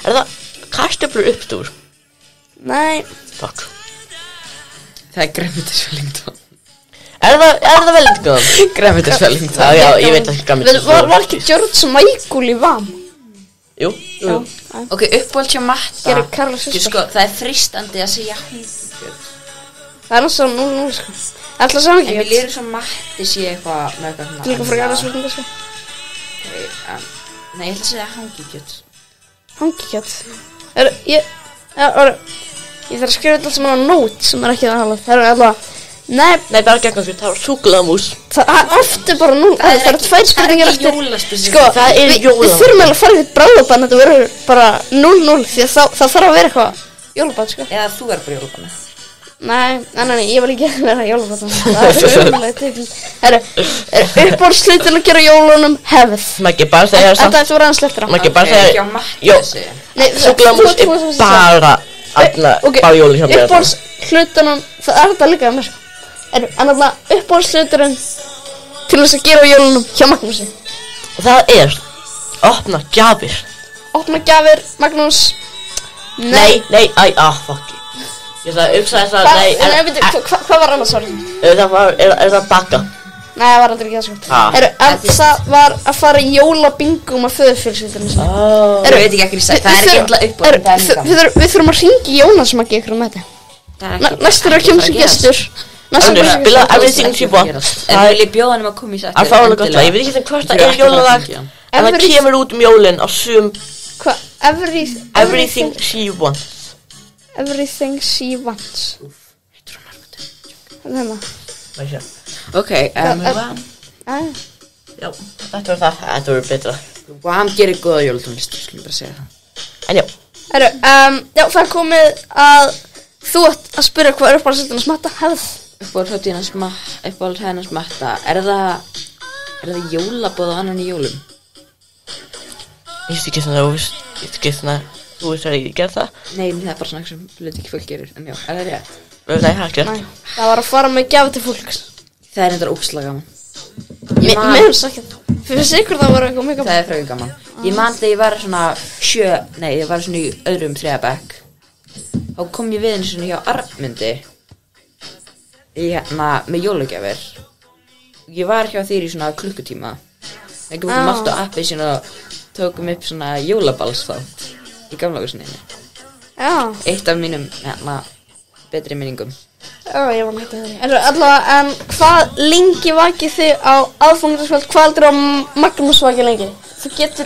Er það kartöflur uppstúr? Nei. Fuck. Það er grænmetisvellington. Er það Wellington? Grænmetisvellington. Já, ég veit ekki gammið. Var ekki George Michael í Vam? Jú. Ok, uppáhald hjá Matta. Gerir Karla Svistar. Sko, það er fristandi að segja hangikjöt. Það er náttúrulega 0-0, sko. Ætla að segja En ekki mér líður svo Matti sé eitthvað með eitthvað svona. Líka fyrir aðra spurninga, sko. Nei, ég ætla að segja hangikjöt. Hangikjöt. Ég þarf að skrifa þetta sem hann á nót sem er ekki það halvað. Það er alltaf, nei, Það var gegn það var súkulamús. það er aftur bara 0. Það eru tvær spurningar eftir. jólaspurning. Sko, það er við jólamat. þurfum alveg að fara við bráðabann, þetta verður bara 0-0 því að það þarf að vera eitthvað jólabann, sko. Eða þú er bara jólabanni. Nei, ég vil ekki vera jólabann. Það er umlega til. Uppbórslutin að gera jólunum hefð. Maggi bara segja það samt. Þetta ætti að vera aðeins lettra. Maggi bara Hjá segja Matti Jó. þessi. Nei, súkulamús er bara bara jóli hjá mér. Uppbórslutunum, það er þetta líka með, sko. En þarna uppbórsluturinn til þess að gera jólunum hjá Magnúsi. Það er opna gjafir. Opna gjafir, Magnús. Nei, fuck. Ég ætla að hugsa þess að, Hvað var annars svarið? Er það baka? Nei, það var aldrei ekki það, sko. Ah. Það var að fara í jólabingum af föðurfjölskyldunni sinni. Ég veit ekki ekki það er ekki illa uppáhald, það er líka. Við þurfum að hringi Jónas sem ekki ykkur um þetta. Næstur er að kemur sem gestur. Spila Everything She Want. En vil ég bjóða hann að koma í sætti? Það er fálega gott lag. Ég veit ekki hvort það er jólalag en það kemur út jólin á sum Hvað? Everything She Wants. Everything She Wants. Þannig. Ok, Wham. Já, þetta var það. Þetta var betra. Wham gerir góða jólatónlist, skulum bara segja það. En já. Já, það er komið að þú ætti að spyrja hvað er uppáhaldslutin að smatta hefð. Uppáhald hennars Matta. Er það jólabóð á annan í jólum? Ég veist ekki svona, þú veist að ég gerð það? Nei, það er bara svona sem hluti ekki fólk gerir. En já, er það rétt? Nei, það er gert. Það var að fara með gjafi til fólks. Það er reyndar ógeðslega gaman. Mér finnst ekki það. Fyrir sigur það var eitthvað mjög gaman. Það frekar gaman. Ég man þegar ég var svona ég var svona í öðrum 3. bekk. Þá kom ég við einu svona hjá Arnmundi með jólagjafir. Ég var hjá þér í svona klukkutíma. Ekki út allt á appi sín og tókum upp svona jólabalsþátt í gamla húsinu. Já. Eitt af mínum betri minningum. Já, ég var nættið þeirri. Allavega, hvað lengi vakið þið á aðfangadagskvöld? Hvað heldur á Magnús vakið lengi? Þetta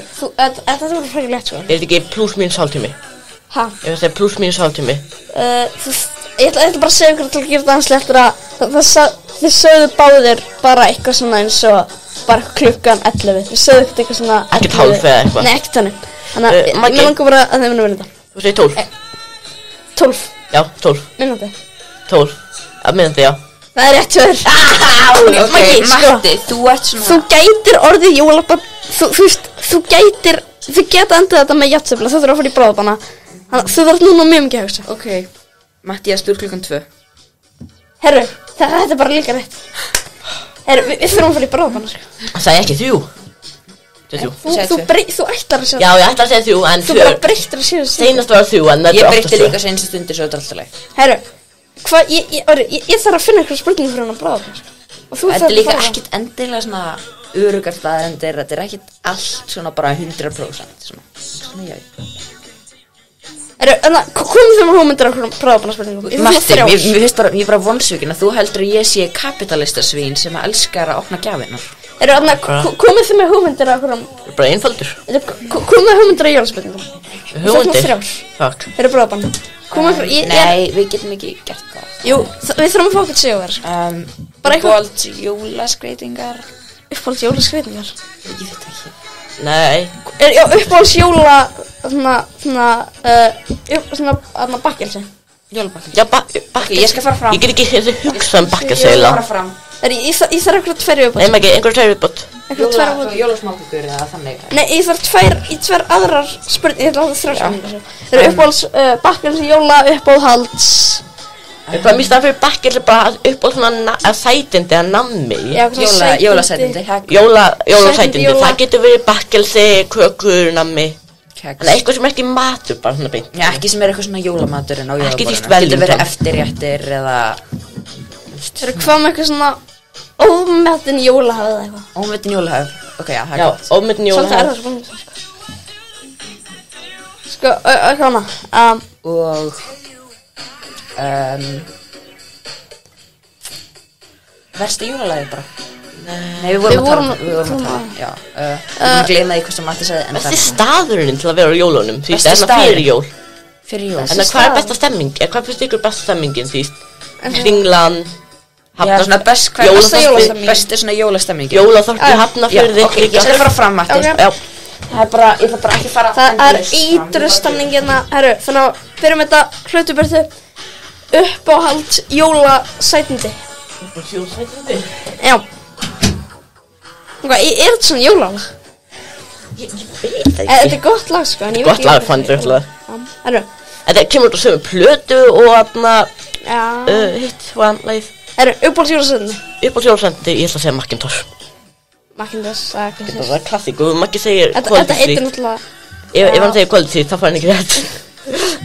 verður frekar létt, sko. Er þetta ekki pluss mínus hálftími? Ha? Ef þetta er pluss mínus hálftími? Ég ætla bara að segja ykkur til að gera það hans léttur að þið sögðu báðir bara eitthvað svona eins og bara klukkan 11. Þið sögðu eitthvað svona... Ekkert hálf eða eitthvað? Nei, ekkert þannig. Þannig að mér langar bara að þið munum vinna þetta. Þú segir 12? 12. Já, 12. Minnandi. 12. Að minnandi, já. Það er rétt hjá þér. Matti, þú ert svona... Þú gætir orðið jólabarn, þú gætir, þú geta endið þetta með jafnsefla, þú þurfa að fara í bráðabana. Þannig að þú þarf núna mjög mikið að hugsa. Ok, Matti, ég stúr klukkan 2. Herru, þetta er bara líka rétt. Herru, við þurfum að fara í bráðabana, sko. Það sagði ekki 3. Þú ætlar að segja... Já, ég ætlar að segja 3, en 4. Þú bara breyttir að segja... Seinast var 3, en þetta Ég er breytti líka seinstu stundir svo þetta er alltaf leið. Herru, ég þarf að finna eitthvað spurningu fyrir hann að bráðabana, sko. Þetta er líka ekkert endilega svona örugar staðarendir, þetta er ekkert allt svona bara 100% svona já. Komum þið með hugmyndir á bráðabana spurningum? Matti, ég er bara vonsvikin að þú heldur að ég sé kapitalistasvín sem elskar að opna gjafinnar. Komið þið með hugmyndir á hverjum... Bara einfaldur. Komið með hugmyndir á jólaspurningum? Hugmyndir? Fuck. Þeir eru bráðabana. Nei, við getum ekki gert það. Jú, við þurfum að fá okkur sigur. Uppáhalds jólaskreitingar. Uppáhalds jólaskreitingar? Ég veit ekki. Nei. Já, uppáhalds jóla... Svona bakkelsi. Jólabakkelsi. Já, bakkelsi. Ég skal fara fram. Ég get ekki hugsað bakkelsi Ég skal fara fram. Ég þarf eitthvað 2 viðbót. Nei, maður ekki, einhver 2 viðbót. Jólasmákukur eða þannig. Nei, ég þarf 2 aðrar spurningar. Ég ætla að 3 spurningar. Það eru uppáhalds bakkelsi, jóla, uppáhalds... Hvað mér staðan fyrir bakkelsi bara uppáhalds svona sætindi að nammi. Jólasætindi. Jólasætindi. Það getur verið bakkelsi, kökur, nammi. Þannig eitthvað sem er ekki matur, bara svona beint. Já, ekki sem er eitthvað svona jólamaturinn á jólaborðinu. Ekki þýtt vel. Getur verið eftirréttir eða... Það eru hvað með eitthvað svona ómetin jólahöfð eða eitthvað. Ómetin jólahöfð. Ok, já, það er gott. Já, ómetin jólahöfð. Svolítið spurning, sko, eitthvað hana. Og... Versta jólalagið bara. Nei, við vorum að tala. Já, við vorum að gleyma því hvað sem Matti sagði. Besti staðurinn til að vera á jólunum, því það er svona fyrir jól. Fyrir jól. En hvað er besta stemming? Hvað finnst ykkur besta stemmingin, því? Kringlan, Hafnarfjörður. Besti svona jólastemmingin. Jólaþorpið, Hafnarfjörður. Ok, ég skal fara fram, Matti. Já. Það er bara, ég ætla bara ekki að fara... Það er ídrustamningina, herru, þannig að byrjum þetta hlutubörðu uppáhalds jólasætindi. Uppáhalds jólasætindi? Já. Hvað, er þetta svona jólalag? Ég veit ekki. Þetta er gott lag, sko, en ég veit ekki... Gott lag, fann þetta lag. Herru. Þetta kemur út á sömu plötu og þarna... hitt, hvað lagið? Herru, uppáhalds jólasætindi. Uppáhalds jólasætindi, ég ætla að segja Macintosh. Macintosh, það er klassík og Maggi segir Þetta heitir náttúrulega Ef hann segir kvöld því, þá fær hann ekki rétt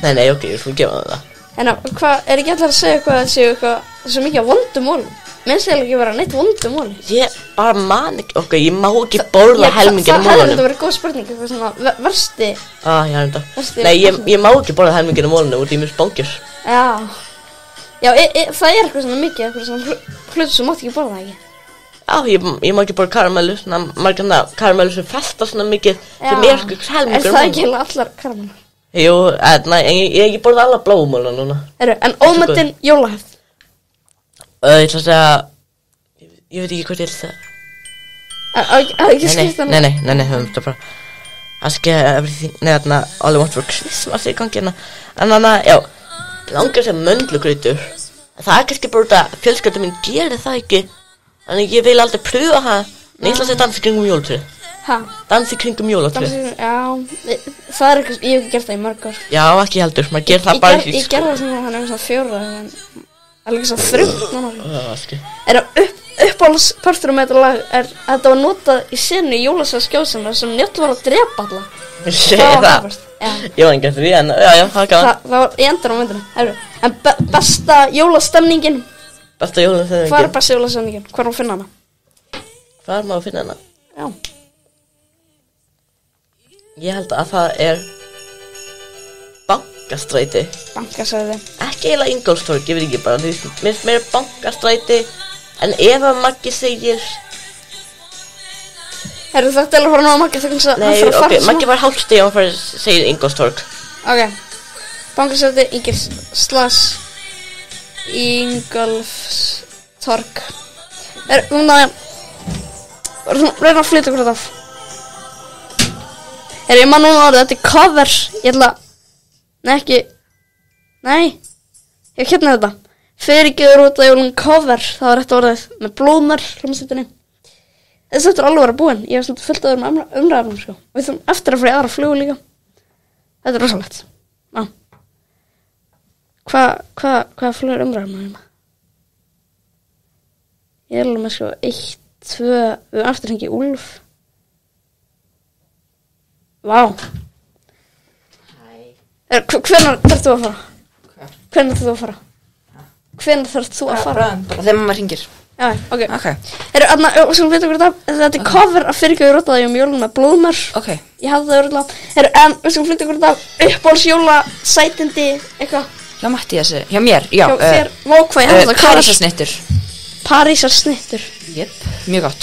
Nei, ok, ég skulle gefa það En hvað, er ekki allir að segja eitthvað að séu eitthvað svo mikið á vondum málum? Minnst eða ekki vera neitt vondum málum? Ég bara man ekki, ok, ég má ekki borða helmingina mólunum Það hefði þetta verið góð spurning, eitthvað svona versti ég er þetta Nei, ég má ekki borða helmingina mólunum út í mér spóngjur Já, það er eitthvað svona mikið, eitthvað svona hlutu sem mátt ekki borða, ekki? Já, ég má ekki borða karamellu, svona margirna karamellu sem festa svona mikið sem er sko helmingur Er það ekki allar karamellu? Jú, ég ekki borða alla bláumóluna núna En ómetin jólahöfð? Ég ætla að segja Ég veit ekki hvað ég ætla að segja Nei, höfum þetta bara Ask everything, þarna all I want for Christmas í gangi En þannig, já Langar sem möndlugrautur Það er kannski bara út að fjölskylda mín gerir það ekki Þannig ég vil aldrei pröfa það En ég ætla að segja dansi kringum jólatré Dansi kringum jólatré Já, það er eitthvað, ég hef ekki gert það í mörg ár Já, ekki heldur, maður gerir það bara Ég gerði það svona, hann er svona 4 Alveg svona 3 Það Er það uppáhaldspartur með þetta lag er að þetta var notað í senu í jólasveinaskjósana sem Njáll var að drepa alla. Það? Já. Ég var ekki eftir því, en já, það er gaman. Það var í endan á myndinu. En besta jólastemningin, Besta jólastemningin. hvað er besta jólastemningin? Hvar má finna hana? Hvar má finna hana? Já. Ég held að það er Bankastræti. Bankastræti. Ekki eiginlega Ingólfstorg, ég veit ekki bara. Mér finnst meira Bankastræti. En ef að Maggi segir... Þetta alveg fara ná að Maggi þegar hann Nei, ok, Maggi var hálfstig og hann segir Ingólfstorg. Ok. Bankastræti, Ingólfstorg. Reyna að flytja okkur þetta af. Ég man núna orðið, þetta er cover. Ég ætla... Nei, ekki... Nei. Ég hérna þetta. Fyrirgefur út að jólun cover. Það var þetta orðið með blóðmör hljómsveitinni. Þessi þetta er alveg að vera búinn. Ég hef svolítið fullt að vera með umræðanum, sko. Við þurfum eftir að fara í aðra flugu líka. Þetta er rosalegt. Já. Hvað flugur umræðanum hérna? Ég er alveg með sko 1, 2, við erum eftir hengi Úlf. Vá. Hvenær þarf þú að fara? Hvað? Hvenær þarf þú að fara? Hvenær þarf þú að fara? Bara þegar mamma hringir. Já, ok. Ok. Svo veitum við þetta er cover að fyrirgefur út að ég jólun með blóðmör. Ok. Ég hafði það örgulega. En við skulum flytja ykkur þetta uppáhaldsjóla sætindi eitthvað. Hjá Mattíasi, hjá mér, já. Hjá þér, hvað ég hafði það. Parísarsnittur. Parísarsnittur. Jep, mjög gott.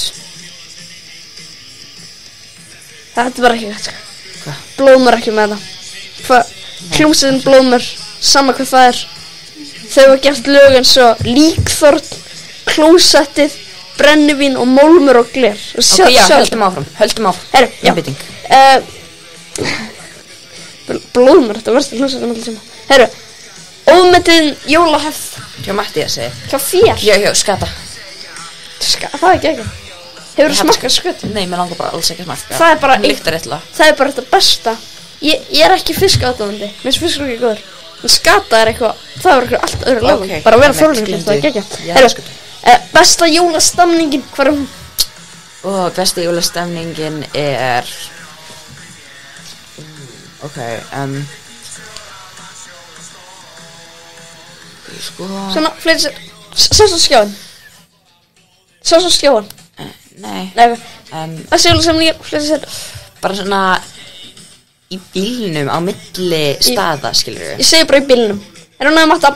Þetta er bara ekki gætt. Hvað? Blóðmör ekki með það. Hljómsveitin blóðmör, sama hvað það er. Þau hafa gert lög eins og Líkþorn, Klósettið, Brennivín og Málmur og gler. Ok, já, höldum áfram. Já. Einbeiting. Blóðmör, þetta verður hljómsveitin allir tíma. Ómetin jólahefð. Hjá Mattíasi. Hjá þér? Já, skata. Það er ekki. Hefurðu smakkað skötu? Nei, mér langar bara alls ekki að smakka. Það er bara lyktar illa. Það er bara þetta besta. Ég er ekki fiskaðdóðandi. Mér finnst fiskur ekki góður. En skata er eitthvað, það er eitthvað allt öðru lögum. Bara vera þorðurlega, það er geggjað. Besta jólastemningin, hvað er hún? Besta jólastemningin er... Ok, sko... Svona, fleiri sér. Sá svo skjáin. Nei. Besta jólastemningin, fleiri sér. Bara svona... Í bílnum á milli staða, skilur við. Ég segi bara í bílnum. Hún að matta?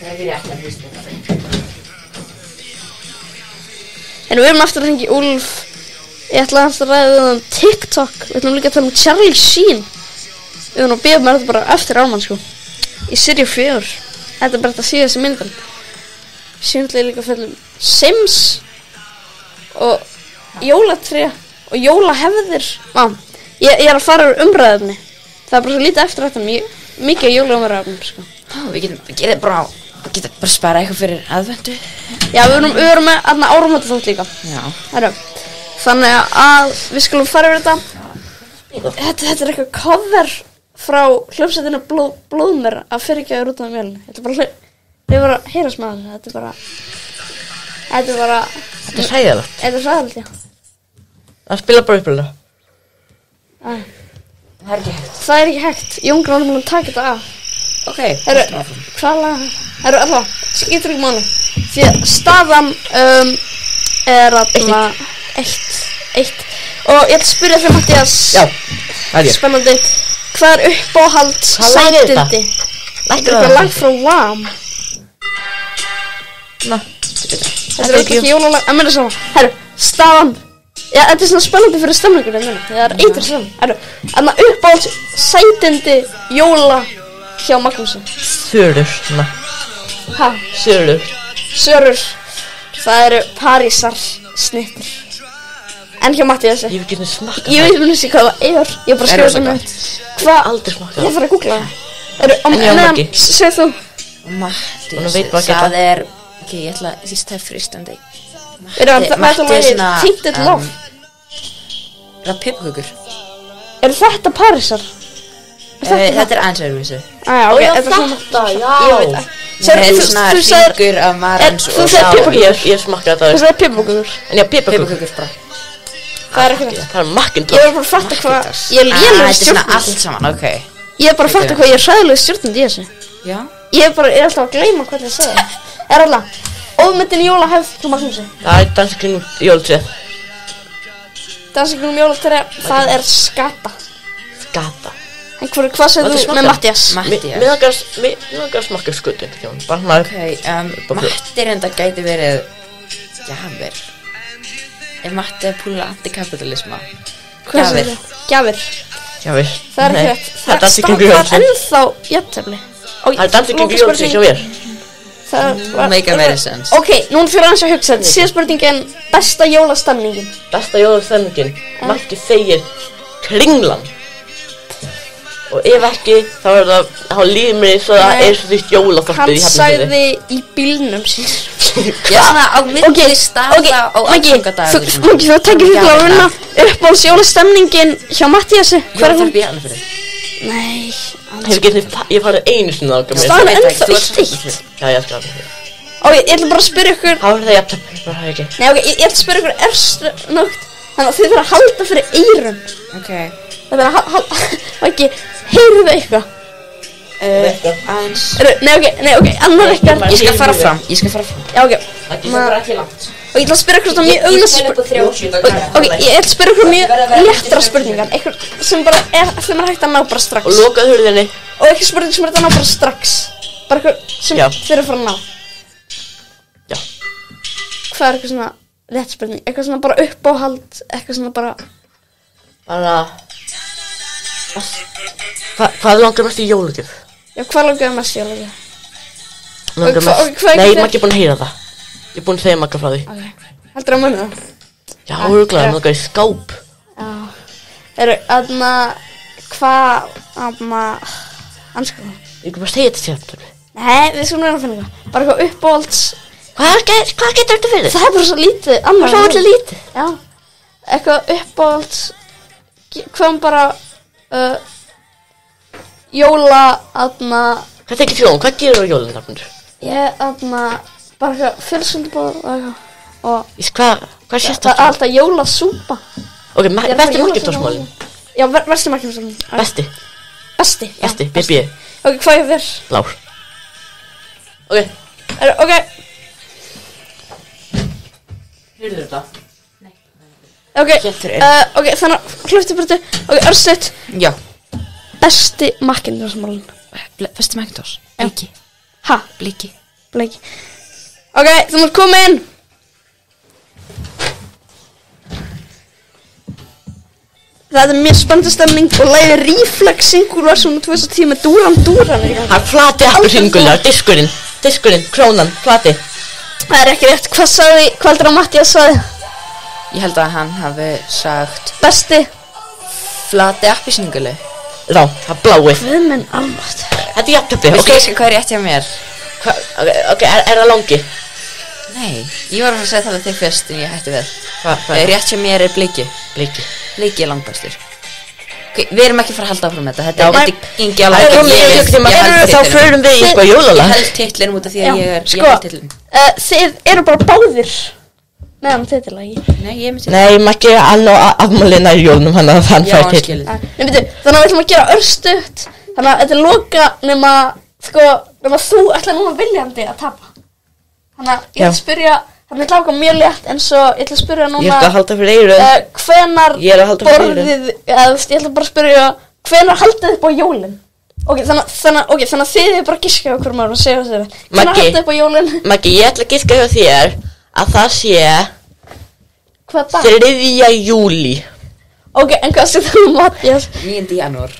Það er ekki að hlusta þetta. Við erum aftur að hringi Úlf. Ég ætla að ræða um TikTok. Við ætlum líka að tala um Charlie Sheen. Við erum að bíða með þetta bara eftir ámann, sko. Í seríu 4. Þetta er bara þetta síðast myndin. Sýnlega líka fellum Sims. Og jólatré. Og jólahefðir. Ég er að fara úr umræðefni. Það er bara svo lítið eftir þetta. Mikið jólaumræðefni, sko. Við getum bara spara eitthvað fyrir aðvendu. Já, við erum með áramóta þátt líka. Já. Þannig að við skulum fara yfir þetta. Þetta er eitthvað cover frá hljómsveitinu Blóðmör að fyrirgefur út af mjölinu. Við bara heyrast með það. Þetta er hræðilegt. Þetta er hræðilegt, já. Það spila bara upplega. Það er ekki hægt. Það er ekki hægt. Jón Gráður múin að taka þetta af. Ok. Hvað lag? Alltaf, skiptir ekki máli. Því að staðan er aðna 1. Og ég ætla að spyrja þér, Mattías. Já, það er ég. Spennandi. Hvað er uppáhalds sætindi? Þetta er lag frá Wham. Þetta er ekki jólalag. En minna saman. Staðan. Já, þetta er svona spennandi fyrir stemningunni minna. Það er eitur saman. Þannig að uppáhalds sætindi jóla hjá Magnúsi. Sörur, svona. Hæ? Sörur. Það eru Parísarsnittur. En hjá Mattíasi. Ég hef ekki smakkað það. Ég veit ekki hvað það er. Ég bara skrifa það með. Hvað? Aldrei smakkað það. Ég þarf að googla það. En ég á Maggi. Segð þú. Mattíasi. Það er... Ok, ég ætla að það er fristandi. Matti er svona... Tinted Love. Er það pipakökur? Er þetta Parísar? Þetta er aðeins öðruvísi. Ok, þetta er svona... já. Með svona hringur af marans Þú og sagði piparkökur. Ég smakkaði Þú þetta. sagði piparkökur. En já, piparkökur. Piparkökur bara. Það er ekki rétt. Það er Ég Macintosh. var bara að fatta hvað ég er lélegur Þetta er svona stjórnandi. allt saman, ok. Ég er bara að fatta hvað ég er hræðilegur stjórnandi í þessu. Já. Ég er alltaf að gleyma hvað ég segja. Er alltaf ómyndin jólahefð frá Magnúsi. Það er dansa kring jólatréð. Dansingunum jólatræ, það er skata. Skata. En hvað segir þú með Mattías? Mér langar að smakka skutu. Bara svona. Ok, Matti reynda gæti verið gjafir. Ef Matti er púla antikapitalisma. Hvað segir þú? Gjafir. Já, við. Það er ekki rétt. Það er dansa kring Það er jólatréð. ennþá jafntefli. Það er dansa kring jólatréð hjá mér. Make a very sense. Ok, núna fyrir aðeins að hugsa. Síðan spurningin, besta jólastemningin. Besta jólastemningin. Maggi segir Kringlan. Og ef ekki, þá er það, þá líður mér eins og það er svo því jólaþorpið Hann í Hafnarfirði. sagði í bílnum sín. Já, svona á milli staða á aðfangadagurinn. Maggi, þú tekir fyrir að vinna uppáhalds jólastemningin hjá Mattíasi. Hver er hún? Jólaþorpið í Hafnarfirði. Nei, Ég farið einu sinni þangað með. Staðan er Veit ennþá ekki, þú ert 1-1. Já, ég skal það. Ok, ég ætla bara að spyrja ykkur. Þá er það jafntefli, bara það ekki. Nei, ok, ég ætla að spyrja ykkur erstnögt. Þannig að þið þurfa að halda fyrir eyrun. Ok. Það er að Maggi, heyrðu þau eitthvað? Aðeins. Nei, ok, annar eitthvað. Ég skal fara fram. Já, ok. Það er bara ekki langt. Og ég ætla að spyrja ykkur svona mjög augljósa spurningar. Ok, ég ætla að spyrja ykkur mjög léttara spurningar. Eitthvað sem bara sem hægt að ná bara strax. Og lokaðu hurðinni. Og eitthvað spurning sem hægt að ná bara strax. Bara eitthvað sem Já. þið eru að fara að ná. Já. Hvað er eitthvað svona létt spurning? Eitthvað svona bara uppáhald, eitthvað svona bara... Bara... Hvað langar mest í jólagjöf? Já, hvað langaði mest í jólagjöf? Langar hvað mest... er Nei, þetta? Maggi er búinn að heyra það. Ég er búinn að segja Magga frá því. Ok. Heldur að munna það? Já, örugglega, hann langar í skáp. Já. Hvað, anskoðum. Ég kan bara segja þetta sjálf. Nei, við skulum vera að finna eitthvað. Bara eitthvað uppáhalds. Hvað getur þetta fyrir? Það er bara svo lítið. Það er svo allir lítið. Já. Eitthvað uppáhalds. Hvað bara, jóla, Hvað tekir fjón? Hvað gerur á jólinn þarna? ég, bara eitthvað fjölskyldubóð og eitthvað. Og Hvað sést það er alltaf jólasúpa. Ok, Ég er að besti fara Macintosh-málinn. Já, versti Macintosh-málinn. Besti, Já, BB, Ok, hvað ég verð? blár. Ok. Ok, Heyrðu þetta? ok, Hér ok, þannig að hlutubrættu, ok, örstuðt, Já. besti Macintosh-málinn. Besti Macintosh. Bliki. Ha? Bliki. Bleiki. Ok, þú mátt koma inn. Það er mjög spennandi stemning og lagið Reflex Single var svona 2010 með Duran í gang. Hann flati appelsínugullar, diskurinn, krónan, flati. Það er ekki rétt, hvað heldur að Mattías sagði? Ég held að hann hafi sagt Besti? flati appelsínugulli. Rá, það blái. Við minn almátt. Þetta er jafntefli, Viltu ok? ekki hvað er rétt hjá mér? Ok, er það langi? Nei, ég var að fara að segja það við þig fyrst en ég hætti við. Hvað er Rétt hjá mér er bliki. Bliki. Bliki er langbæstur. Ok, við erum ekki að fara að halda áfram með þetta. Já, Þetta gengi Það alveg. er þá förum við í eitthvað Ég jólalag. held titlinum út af því að ég sko, held titlinum. Þið eru bara báðir meðan titilagi. Nei, ég er með Nei, Maggi, hann og afmálina í jólnum, hann Já, fær hann til. skilur. Nei, veitu, þannig að við ætlum að gera örstutt. Þannig að þetta er loka nema þú ætla núna viljandi að tapa. Þannig að ég ætla að spyrja, þannig að ég ætla að ákvæða mjög létt en svo ég ætla að spyrja núna Ég skal halda fyrir eyrun. hvenar Ég er að halda fyrir borðið, eða þú veist, ég ætla bara að spyrja hvenar haldið upp á jólin? Ok, þannig að þið er bara að giska okkur maður og segja þessu. Hvenar Maggi. haldið upp á jólin? Maggi, ég ætla að giska hjá þér að það sé Hvað dag? 3. júlí. Ok, en hvað sé þú, Mattías? 9. janúar.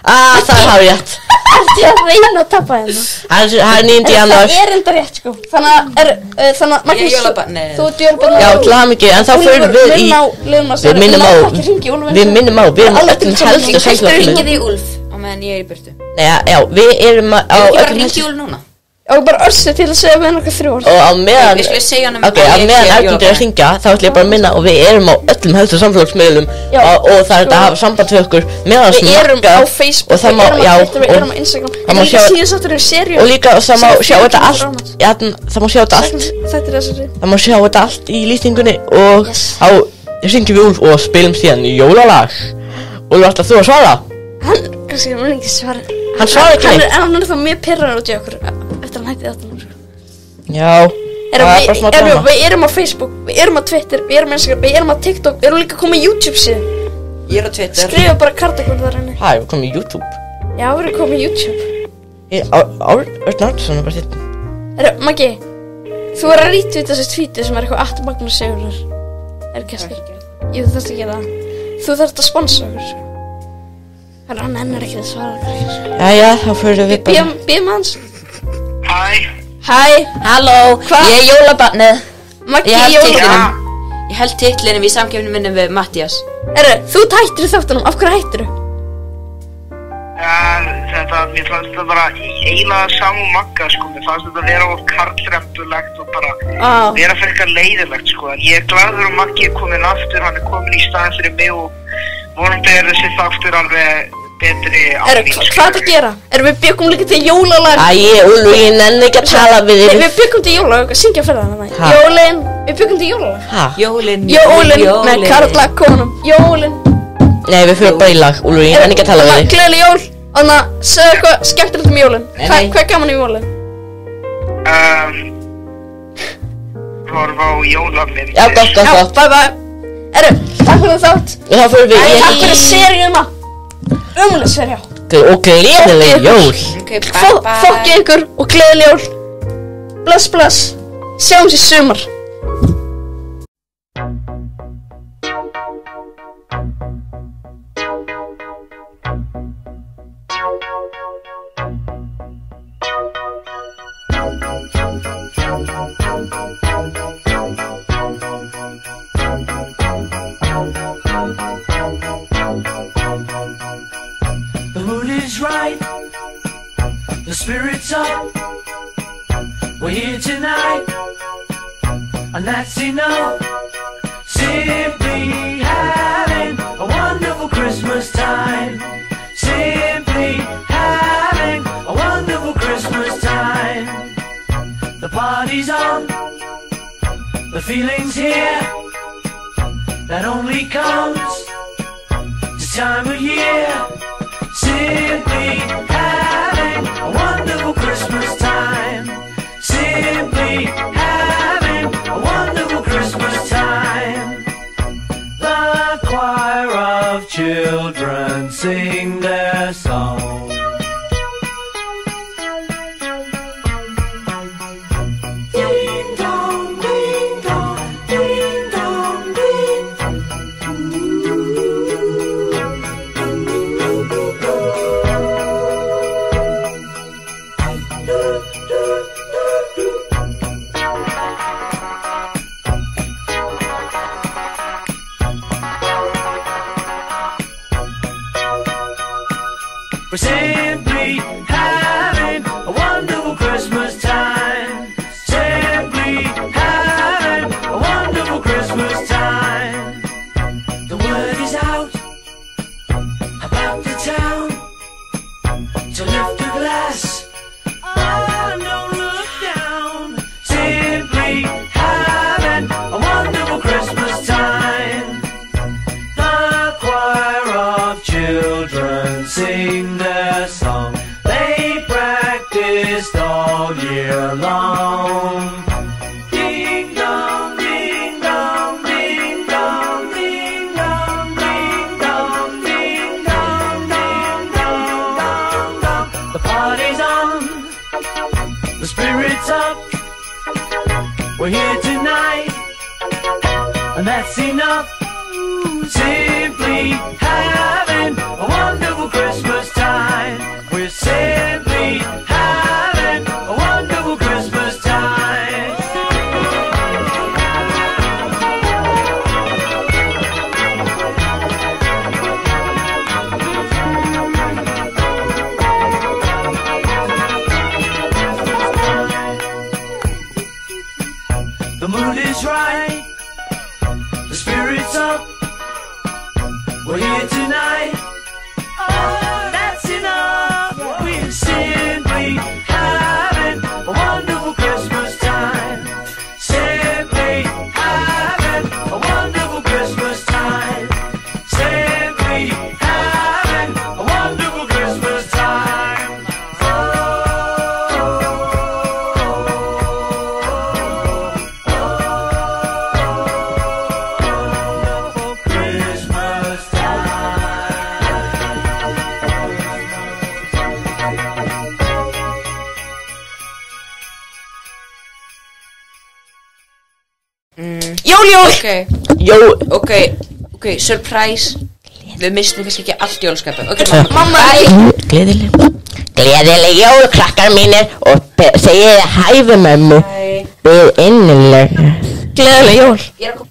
Það er hafði rétt. Ertu að reyna að tapa hérna? Það er 9. janúar. Það er enda rétt, sko. Þannig að Magnús, Ég er jólabarnið. þú ert jólabarnið. Já, til hamingju, en þá förum við í... Við minnum á, við erum öllum helstu Hættu að ringja samfélagsmiðlum. því Úlf á meðan ég er í burtu. Nei, já, við erum á Ég var að öllum ringja helstu... Úlf núna. Og bara össu til að segja við okkar 3 orð. Og á meðan Við skulum segja honum Ok, á meðan Erlendur er að syngja þá ætlum ég bara að minna og við erum á öllum helstu samfélagsmiðlum Já. og það er þetta að hafa samband við okkur meðan Við erum Magga á Facebook, og það má, við erum á já, Twitter, við erum á Instagram. það má Líka sjá- síðastátturinn seríu. og líka það má Sem sjá þetta 40 allt áramót. ja, það má sjá þetta allt Þetta er þessari. það má sjá þetta allt í lýsingunni og Yes. á syngjum við Úlf og spilum síðan jólalag Úlf, ætlar þú að svara? Hann, kannski, hann mun ekki svara. Hann svarar ekki neitt. Hann er þá mjög pirrar út í okkur eftir hann hætti þáttunum. Já, það er bara smá drama Við erum á Facebook, við erum á Twitter, við erum á Instagram, við erum á TikTok, við erum líka komið á YouTube síðan. Ég er á Twitter Skrifa bara Karlakór þar henni. Hæ, við komum í YouTube Já, við erum komið á YouTube. Örn Arnarsson er bara þitt Maggi, þú er að retweeta þessi tweeti sem er eitthvað Magnús Sigurðar er gestur. Jú, þú þarfst að gera það. Þú þarfst að sponsa okkur. Hann ennur ekki að svara okkur. Jæja, þá fyrir við bara Bíðum hans. Hæ, Hæ, Halló, Hva? ég er jólabarnið Maggi Ég held Jóla. titlinum Ég held titlinum í samkeppni minni við Mattías Þú hættir í þáttunum, af hverju hættir þú? mér fannst þetta bara eiginlega sama og Magga, sko. Mér fannst þetta vera of karlrempulegt og bara vera fyrir eitthvað leiðilegt, sko. En ég er glaður að Maggi er komin aftur, hann er komin í staðinn fyrir mig og vonandi er þessi þáttur alveg betri á mín, Hvað er það að gera? Við byggum líka til jólalag. Úlf, ég nenni ekki að tala við þig Við byggum til jólalag, syngja fyrir það. Ha? Jólin, við byggum til jólalag. Hæ? Jólin Jólin, með Karlakonum. Jólin. Nei, við fyrir bara í lag, Úlf, ég nenni ekki að tala við þig Gleðileg jól. Þannig að segja eitthvað skemmtilegt um jólin. Nei. Hvað er gaman í jólin? Horfa á jólamynd. Já, gott Bye bye. Takk fyrir þátt. Og þá fyrir við Takk fyrir seríuna. Ömuleg seríu. Og gleðileg jól Ok, bye Fokki ykkur og gleðileg jól. Bless, bless. Sjáumst í sumar. The mood is right, the spirit's up. We're here tonight, and that's enough. Simply having a wonderful Christmas time. Simply having a wonderful Christmas time. The party's on, the feeling's here. That only comes this time of year. Simply having a wonderful Christmas time. Simply having a wonderful Christmas time. The choir of children sing their song. Ding dong, ding dong, ding dong, ding. We're simply having a wonderful Christmas time. Simply having a wonderful Christmas time. The word is out about the town to lift a glass. Oh, don't look down. Simply having a wonderful Christmas time. The choir of children sing their song. They practiced all year long. Ding dong, ding dong, ding dong, ding dong, ding dong, ding dong, ding dong, dong, dong. The party's on, the spirit's up. We're here tonight, and that's enough. Simply having a wonderful Christmas time. We're simply having a wonderful Christmas time. mood is right, the spirit's up, we're here tonight. Oh, that's enough. We're simply having a wonderful Christmas time. Simply having a wonderful Christmas time. Simply having a wonderful Christmas time. Wonderful Christmas Jól! Jól! Ok, surprise. Við mistum kannski ekki allt jólaskapið. Ok, Mamma Gleðileg jól, krakkar mínir, og segið hæfi mömmu. Bið innilega. Gleðileg jól. ég er að koma.